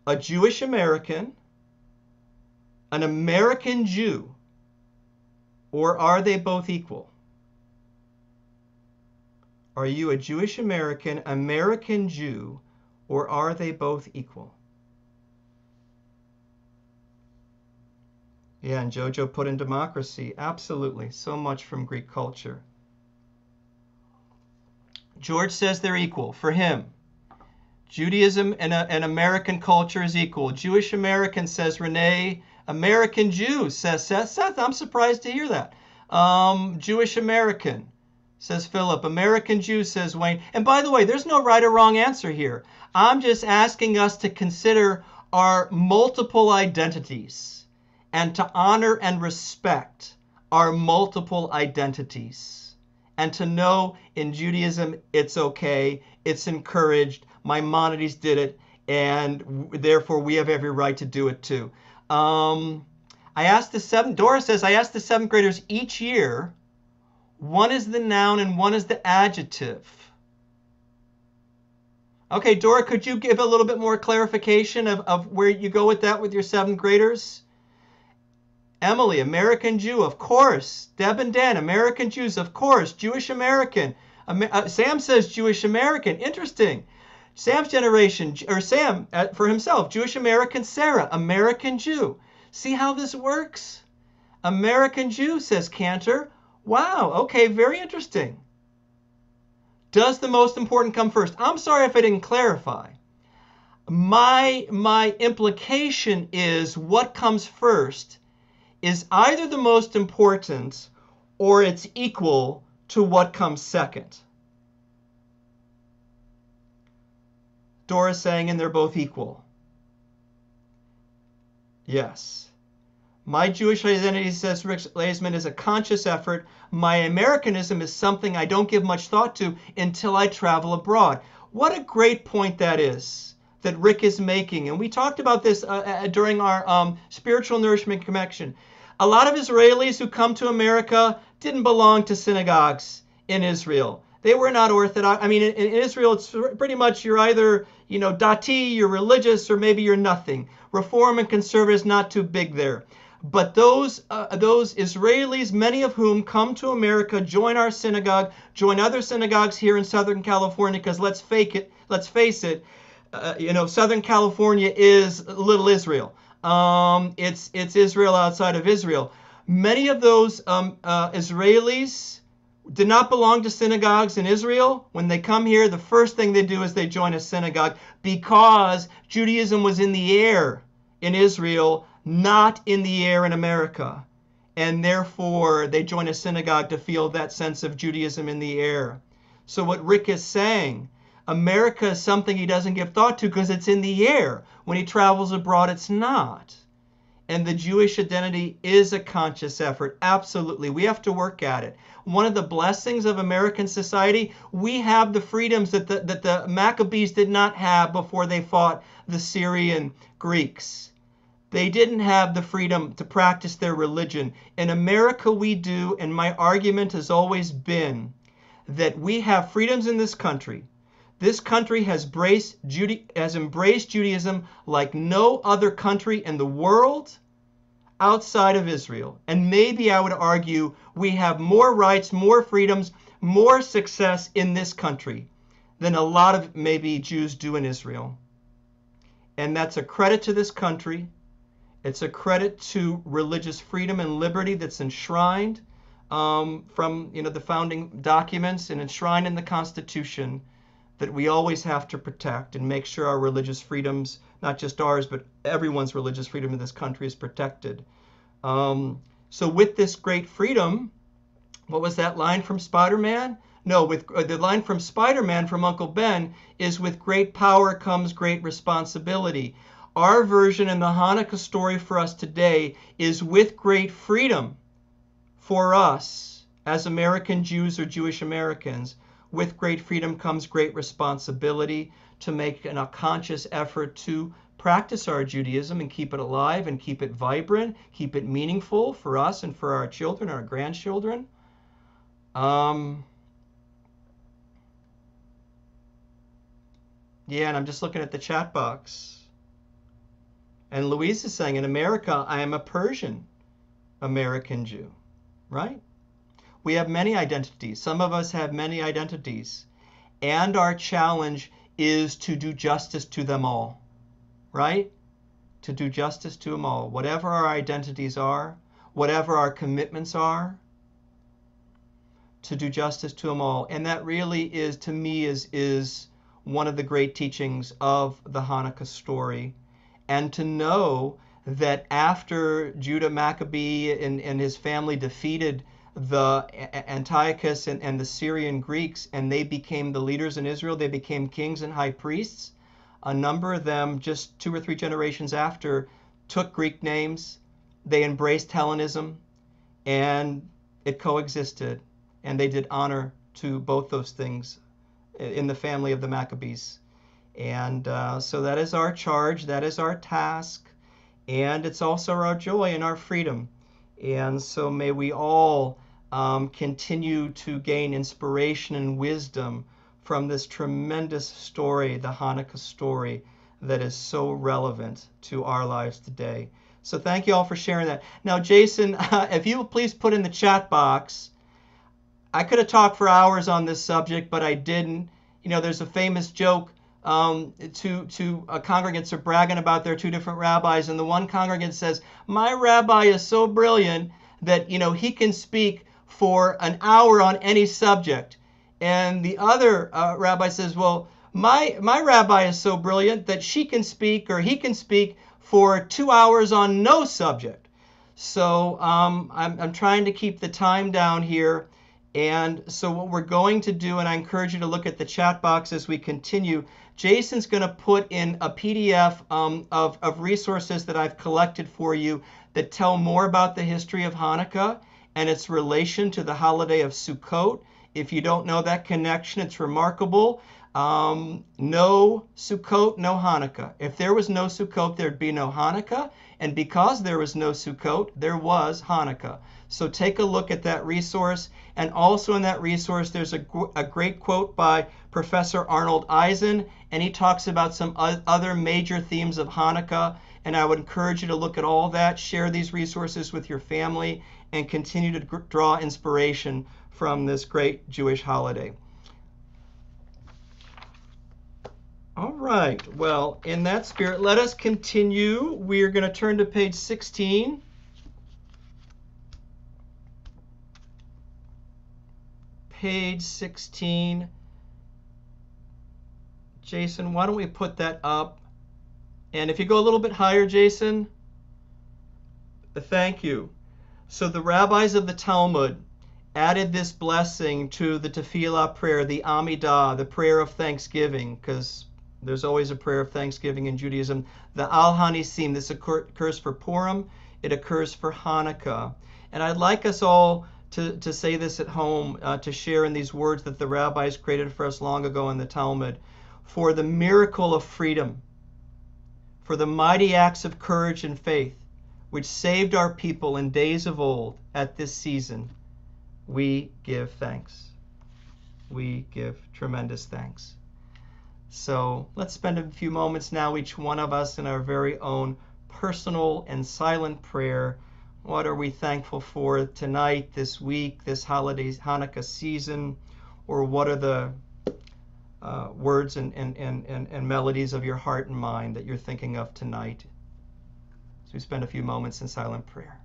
a Jewish American, an American Jew, or are they both equal? Are you a Jewish American, American Jew, or are they both equal? Yeah, and Jojo put in democracy. Absolutely. So much from Greek culture. George says they're equal for him. Judaism and American culture is equal. Jewish American, says Renee. American Jew, says Seth. Seth, I'm surprised to hear that. Jewish American, says Philip. American Jew, says Wayne. And by the way, there's no right or wrong answer here. I'm just asking us to consider our multiple identities and to honor and respect our multiple identities. And to know in Judaism, it's okay, it's encouraged. Maimonides did it, and therefore we have every right to do it too. Dora says, I asked the seventh graders each year, one is the noun and one is the adjective. Okay, Dora, could you give a little bit more clarification of where you go with that with your seventh graders? Emily, American Jew, of course. Deb and Dan, American Jews, of course. Jewish American. Sam says Jewish American. Interesting. Sam's generation, or Sam for himself, Jewish American. Sarah, American Jew. See how this works? American Jew, says Cantor. Wow, okay, very interesting. Does the most important come first? I'm sorry if I didn't clarify. My implication is what comes first is either the most important or it's equal to what comes second. Dora's saying, and they're both equal. Yes. My Jewish identity, says Rick Laisman, is a conscious effort. My Americanism is something I don't give much thought to until I travel abroad. What a great point that is that Rick is making. And we talked about this during our spiritual nourishment connection. A lot of Israelis who come to America didn't belong to synagogues in Israel. They were not Orthodox. I mean, in Israel, it's pretty much you're either, dati, you're religious, or maybe you're nothing. Reform and conservative is not too big there. But those Israelis, many of whom come to America, join our synagogue, join other synagogues here in Southern California, because let's face it, Southern California is Little Israel. It's Israel outside of Israel. Many of those Israelis did not belong to synagogues in Israel. When they come here, the first thing they do is they join a synagogue because Judaism was in the air in Israel, not in the air in America. And therefore, they join a synagogue to feel that sense of Judaism in the air. So what Rick is saying, America is something he doesn't give thought to because it's in the air. When he travels abroad, it's not. And the Jewish identity is a conscious effort. Absolutely. We have to work at it. One of the blessings of American society, we have the freedoms that the Maccabees did not have before they fought the Syrian Greeks. They didn't have the freedom to practice their religion. In America, we do, and my argument has always been that we have freedoms in this country. This country has embraced Judaism like no other country in the world outside of Israel. And maybe I would argue we have more rights, more freedoms, more success in this country than a lot of maybe Jews do in Israel. And that's a credit to this country. It's a credit to religious freedom and liberty that's enshrined from the founding documents and enshrined in the Constitution, that we always have to protect and make sure our religious freedoms, not just ours, but everyone's religious freedom in this country, is protected. So with this great freedom, what was that line from Spider-Man? No, with the line from Spider-Man from Uncle Ben is, with great power comes great responsibility. Our version in the Hanukkah story for us today is, with great freedom for us as American Jews or Jewish Americans, with great freedom comes great responsibility to make a conscious effort to practice our Judaism and keep it alive and keep it vibrant, keep it meaningful for us and for our children, our grandchildren. Yeah, and I'm just looking at the chat box. And Louise is saying, in America, I am a Persian American Jew, right? We have many identities. Some of us have many identities. And our challenge is to do justice to them all, right? To do justice to them all. Whatever our identities are, whatever our commitments are, to do justice to them all. And that really is, to me, is one of the great teachings of the Hanukkah story. And to know that after Judah Maccabee and his family defeated the Antiochus and the Syrian Greeks, and they became the leaders in Israel, they became kings and high priests. A number of them, just 2 or 3 generations after, took Greek names. They embraced Hellenism, and it coexisted. And they did honor to both those things in the family of the Maccabees. And so that is our charge, that is our task, and it's also our joy and our freedom. And so may we all continue to gain inspiration and wisdom from this tremendous story, the Hanukkah story, that is so relevant to our lives today. So thank you all for sharing that. Now, Jason, if you will please put in the chat box, I could have talked for hours on this subject, but I didn't. You know, there's a famous joke. Two congregants are bragging about their 2 different rabbis, and the one congregant says, my rabbi is so brilliant that, he can speak for an hour on any subject. And the other rabbi says, well, my rabbi is so brilliant that she can speak, or he can speak, for 2 hours on no subject. So I'm trying to keep the time down here. And so what we're going to do, and I encourage you to look at the chat box as we continue, Jason's going to put in a PDF of resources that I've collected for you that tell more about the history of Hanukkah and its relation to the holiday of Sukkot. If you don't know that connection, it's remarkable. No Sukkot, no Hanukkah. If there was no Sukkot, there'd be no Hanukkah. And because there was no Sukkot, there was Hanukkah. So take a look at that resource. And also in that resource, there's a great quote by Professor Arnold Eisen, and he talks about some other major themes of Hanukkah. And I would encourage you to look at all that, share these resources with your family, and continue to draw inspiration from this great Jewish holiday. All right, well, in that spirit, let us continue. We're going to turn to page 16. page 16. Jason, why don't we put that up? And if you go a little bit higher, Jason, thank you. So the rabbis of the Talmud added this blessing to the tefillah prayer, the Amidah, the prayer of thanksgiving, because there's always a prayer of thanksgiving in Judaism. The Al Hanisim, this occurs for Purim, it occurs for Hanukkah. And I'd like us all to say this at home, to share in these words that the rabbis created for us long ago in the Talmud. For the miracle of freedom, for the mighty acts of courage and faith, which saved our people in days of old at this season, we give thanks. We give tremendous thanks. So let's spend a few moments now, each one of us, in our very own personal and silent prayer. What are we thankful for tonight, this week, this holiday Hanukkah season? Or what are the words and melodies of your heart and mind that you're thinking of tonight? So we spend a few moments in silent prayer.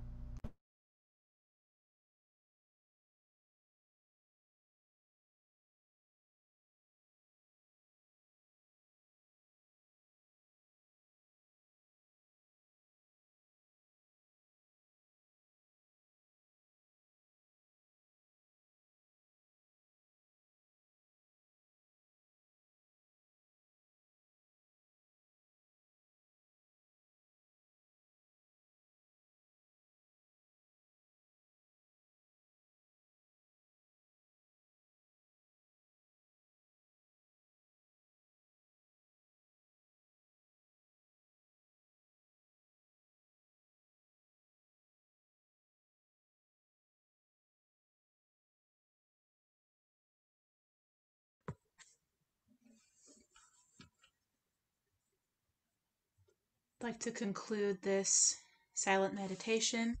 I'd like to conclude this silent meditation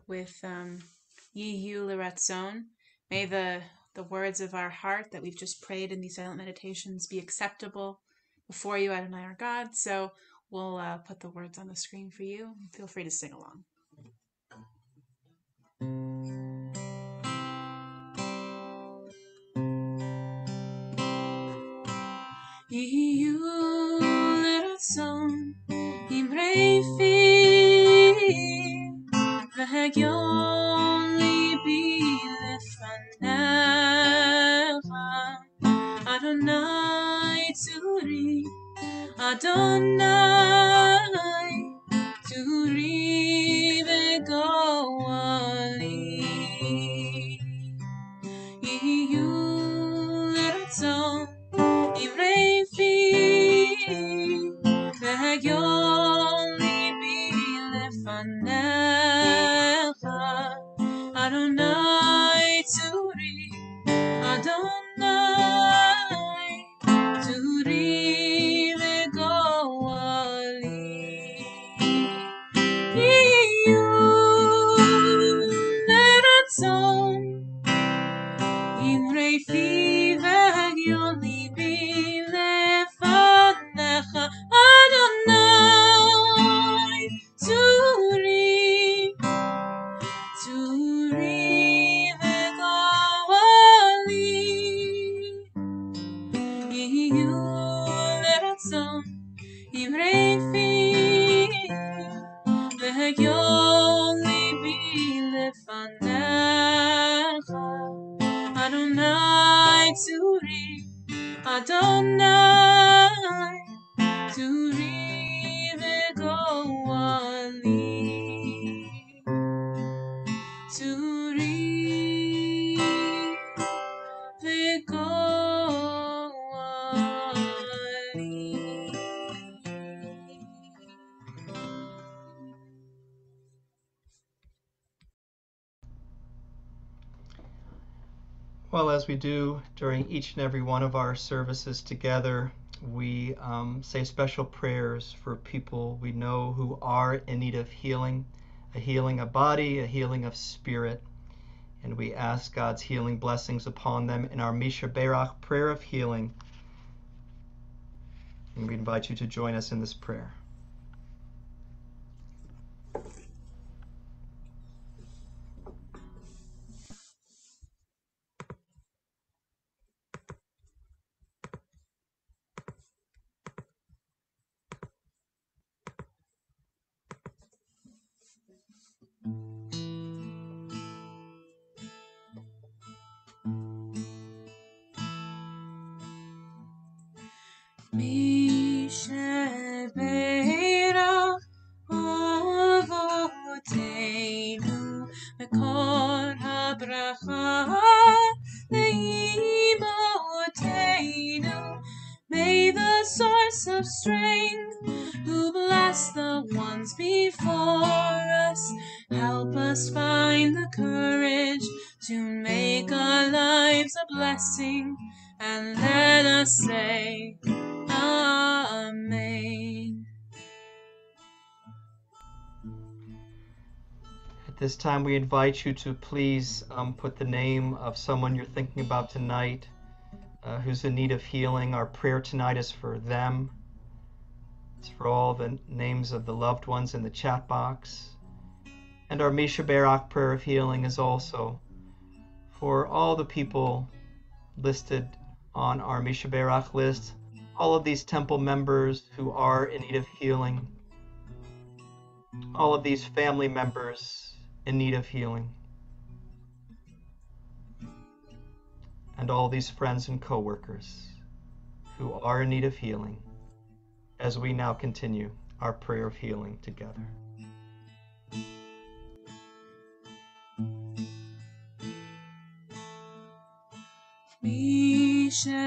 with Yiyu L'Ratzon. May the words of our heart that we've just prayed in these silent meditations be acceptable before you, Adonai our God. So we'll put the words on the screen for you. Feel free to sing along. Yiyu L'Ratzon Imrei fi v'hagyon libi lefanecha Adonai tzuri Adonai tzuri v'goali Yiyu L'Ratzon Imrei fi v'hagyon libi lefanecha Adonai tzuri Adonai tzuri v'goali Yiyu L'Ratzon Imrei fi v'hagyon libi lefanecha Adonai tzuri v'goali Yiyu L'Ratzon Imrei fi v'hagyon libi lefanecha Adonai tzuri Adonai tzuri v'goali tzuri v'goali. Well, as we do during each and every one of our services together, we say special prayers for people we know who are in need of healing, a healing of body, a healing of spirit. And we ask God's healing blessings upon them in our Misha Berach prayer of healing. And we invite you to join us in this prayer. us find the courage to make our lives a blessing, and let us say, Amen. At this time, we invite you to please put the name of someone you're thinking about tonight who's in need of healing. Our prayer tonight is for them. It's for all the names of the loved ones in the chat box. And our Misha Barak prayer of healing is also for all the people listed on our Misha Barak list, all of these temple members who are in need of healing, all of these family members in need of healing, and all these friends and co-workers who are in need of healing, as we now continue our prayer of healing together. Mishabeira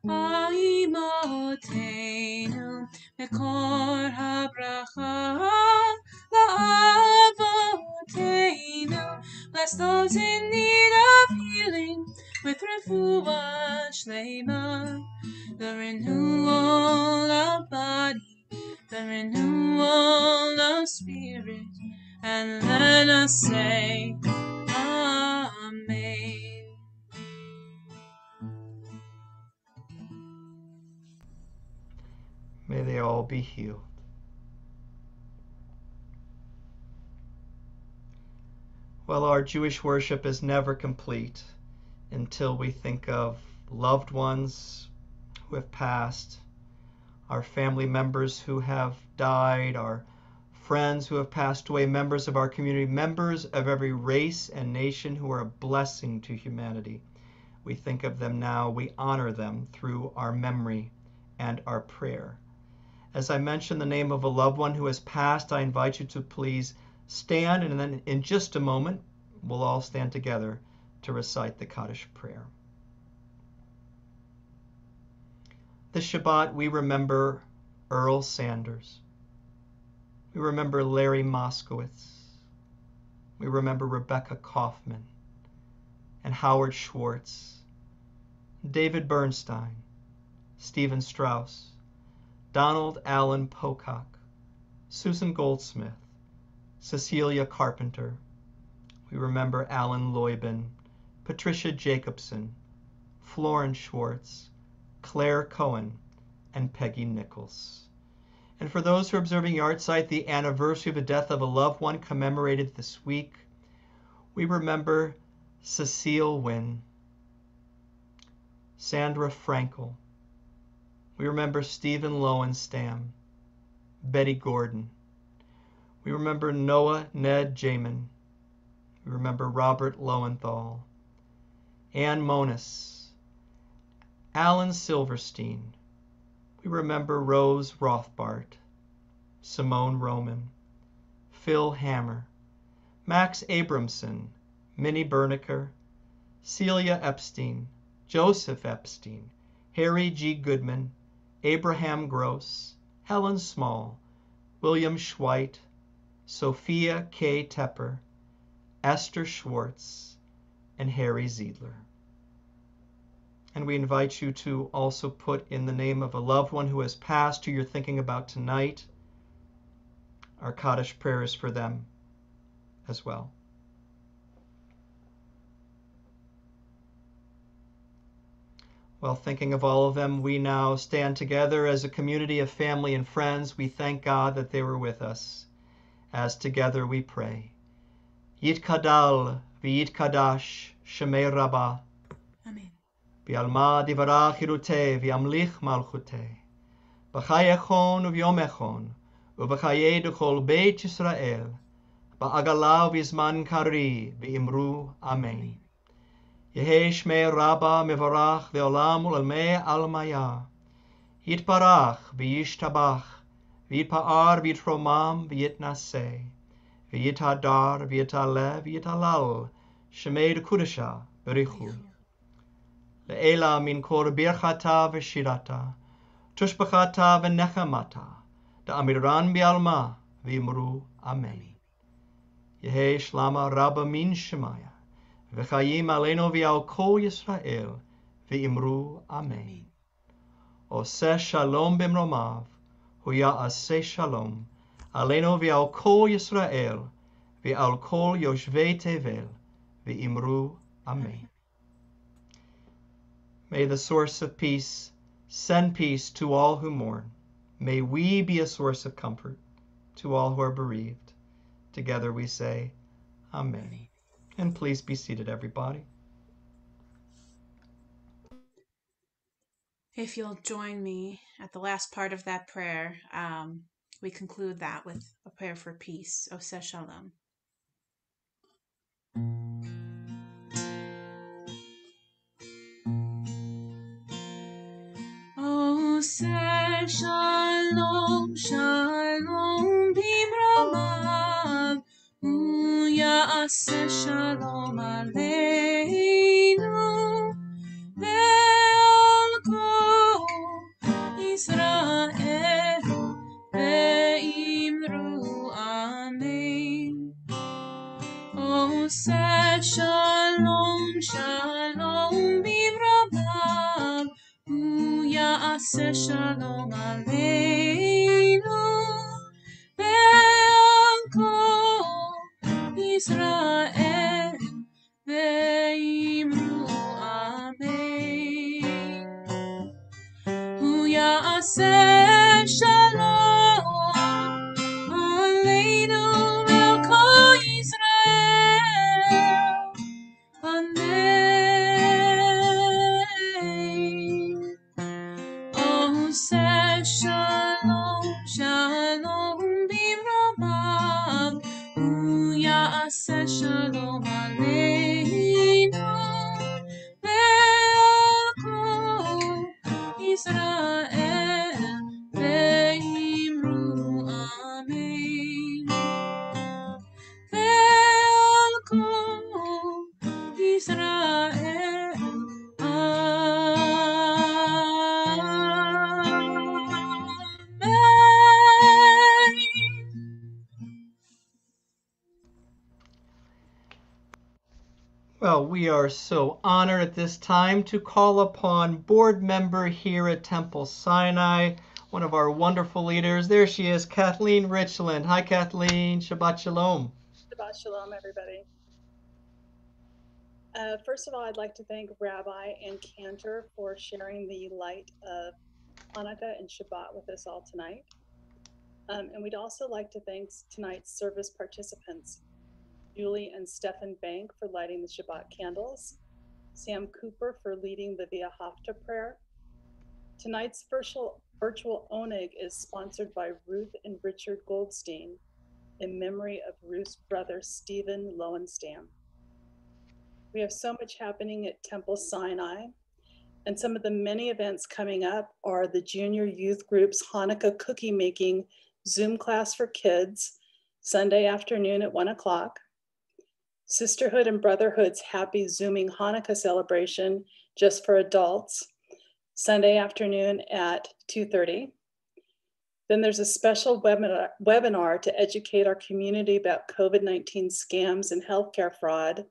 Aimotenu Mekor HaBracha LaAvotenu. Bless those in need of healing with refuah shlema, the renewal of body, the renewal of spirit, and let us say, Amen. May they all be healed. Well, our Jewish worship is never complete until we think of loved ones who have passed, our family members who have died, our friends who have passed away, members of our community, members of every race and nation who are a blessing to humanity. We think of them now, we honor them through our memory and our prayer. As I mention the name of a loved one who has passed, I invite you to please stand, and then in just a moment, we'll all stand together to recite the Kaddish prayer. This Shabbat, we remember Earl Sanders. We remember Larry Moskowitz. We remember Rebecca Kaufman and Howard Schwartz, David Bernstein, Stephen Strauss, Donald Allen Pocock, Susan Goldsmith, Cecilia Carpenter. We remember Alan Loybin, Patricia Jacobson, Florence Schwartz, Claire Cohen, and Peggy Nichols. And for those who are observing Yahrzeit, the anniversary of the death of a loved one commemorated this week, we remember Cecile Wynn, Sandra Frankel. We remember Stephen Lowenstamm, Betty Gordon. We remember Noah Ned Jamin. We remember Robert Lowenthal, Ann Monis, Alan Silverstein. We remember Rose Rothbart, Simone Roman, Phil Hammer, Max Abramson, Minnie Berniker, Celia Epstein, Joseph Epstein, Harry G. Goodman, Abraham Gross, Helen Small, William Schweit, Sophia K. Tepper, Esther Schwartz, and Harry Ziedler. And we invite you to also put in the name of a loved one who has passed, who you're thinking about tonight. Our Kaddish prayer is for them as well. Well, thinking of all of them, we now stand together as a community of family and friends. We thank God that they were with us, as together we pray. Yitkadal v'yitkadash Shemei Rabbah. Amen. V'alma divarach hiruteh v'yamlich malchuteh. B'chai echon u'v'yom echon u'b'chayei d'chol Beit Yisrael. Ba'agala v'zman kari v'imru Amen. Yehei Shmei Rabbah mevarach le'olam u'lalmei almaya. Yitbarach v'yishtabach v'yitpa'ar v'yitromam v'yitnaseh. V'yitadar v'yitaleh v'yitalal Shemei d'kudesha berichu. Le'ela min kor birchata v'shirata tushbachata v'nechamata da'amiran bi'alma v'imru Amen. Yehi shlama rabba min shemaya. V'chayim aleinu v'al kol Yisrael. V'imru amen. Oseh shalom b'mromav. Hu ya'aseh shalom. Aleinu v'al kol Yisrael. V'al kol yoshvei tevel. V'imru amen. May the source of peace send peace to all who mourn. May we be a source of comfort to all who are bereaved. Together we say, Amen. And please be seated, everybody. If you'll join me at the last part of that prayer, we conclude that with a prayer for peace. Oseh Shalom. Oseh Shalom, Shalom bimromav, Ya'aseh Shalom aleinu, ve'al kol Yisrael, ve'imru amen. Oseh Shalom, Shalom bimromav, Ya'aseh Shalom aleinu, ve'al kol Yisrael, ve'imru amen. Hu ya'aseh shalom aleinu ve'al kol Yisrael. Amen. Oseh shalom, shalom bimromav, Hu ya'aseh shalom aleinu, ve'al kol Yisrael, ve'imru amen. Ve'al kol Yisrael, Well, we are so honored at this time to call upon board member here at Temple Sinai, one of our wonderful leaders. There she is, Kathleen Richland. Hi, Kathleen. Shabbat Shalom. Shabbat Shalom, everybody. First of all, I'd like to thank Rabbi and Cantor for sharing the light of Hanukkah and Shabbat with us all tonight. And we'd also like to thank tonight's service participants, Julie and Stefan Bank for lighting the Shabbat candles, Sam Cooper for leading the Via Hafta prayer. Tonight's virtual Oneg is sponsored by Ruth and Richard Goldstein in memory of Ruth's brother, Stephen Lowenstein. We have so much happening at Temple Sinai, and some of the many events coming up are the Junior Youth Group's Hanukkah cookie making Zoom class for kids, Sunday afternoon at 1 o'clock. Sisterhood and Brotherhood's Happy Zooming Hanukkah celebration just for adults, Sunday afternoon at 2:30. Then there's a special webinar to educate our community about COVID-19 scams and healthcare fraud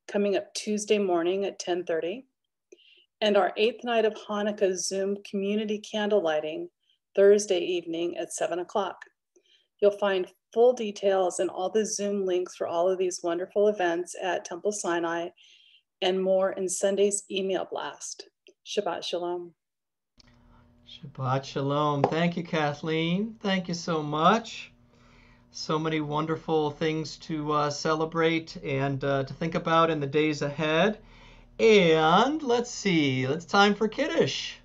coming up Tuesday morning at 10:30. And our 8th night of Hanukkah Zoom community candle lighting Thursday evening at 7 o'clock. You'll find full details and all the Zoom links for all of these wonderful events at Temple Sinai and more in Sunday's email blast. Shabbat Shalom. Shabbat Shalom. Thank you, Kathleen. Thank you so much. So many wonderful things to celebrate and to think about in the days ahead. And let's see, it's time for Kiddush.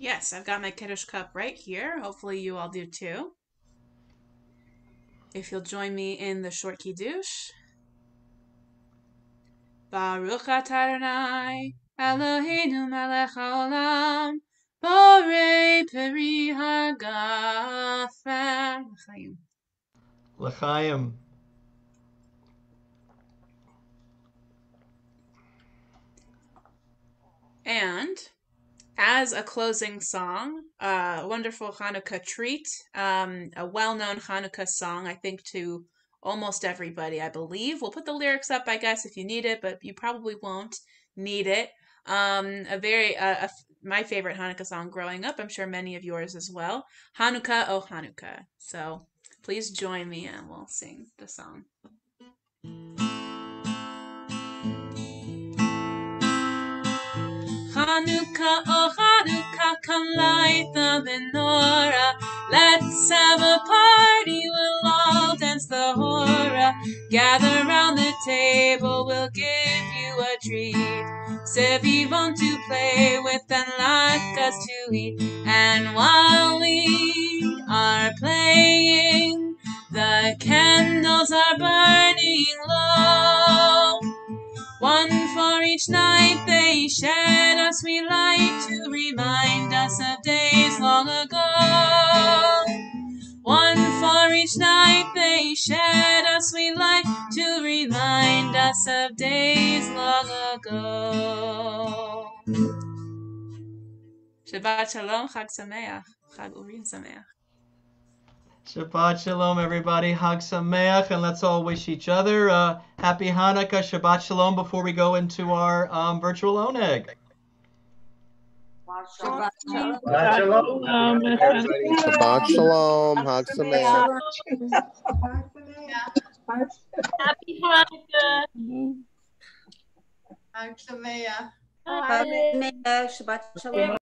yes, I've got my Kiddush cup right here. Hopefully you all do too. If you'll join me in the short Kiddush. Baruch atah Adonai, Eloheinu melech haolam, borei peri hagafen. L'chaim. L'chaim. And as a closing song, wonderful Hanukkah treat, a well-known Hanukkah song, I think, to almost everybody, I believe. We'll put the lyrics up, I guess, if you need it, but you probably won't need it. My favorite Hanukkah song growing up, I'm sure many of yours as well. Hanukkah, oh Hanukkah. So please join me and we'll sing the song. Hanukkah, oh Hanukkah, come light the menorah. Let's have a party, we'll all dance the hora. Gather round the table, we'll give you a treat. Sevivon to play with and latkes to eat. And while we are playing, the candles are burning low. One for each night they shed a sweet light to remind us of days long ago. One for each night they shed a sweet light to remind us of days long ago. Shabbat Shalom, Chag Sameach, Chag Urim Sameach. Shabbat Shalom, everybody. Hag Sameach, and let's all wish each other happy Hanukkah. Shabbat Shalom before we go into our virtual oneg. Shabbat shalom. Shabbat Shalom. Hag Sameach. Happy Hanukkah. Hag Sameach. Shabbat shalom.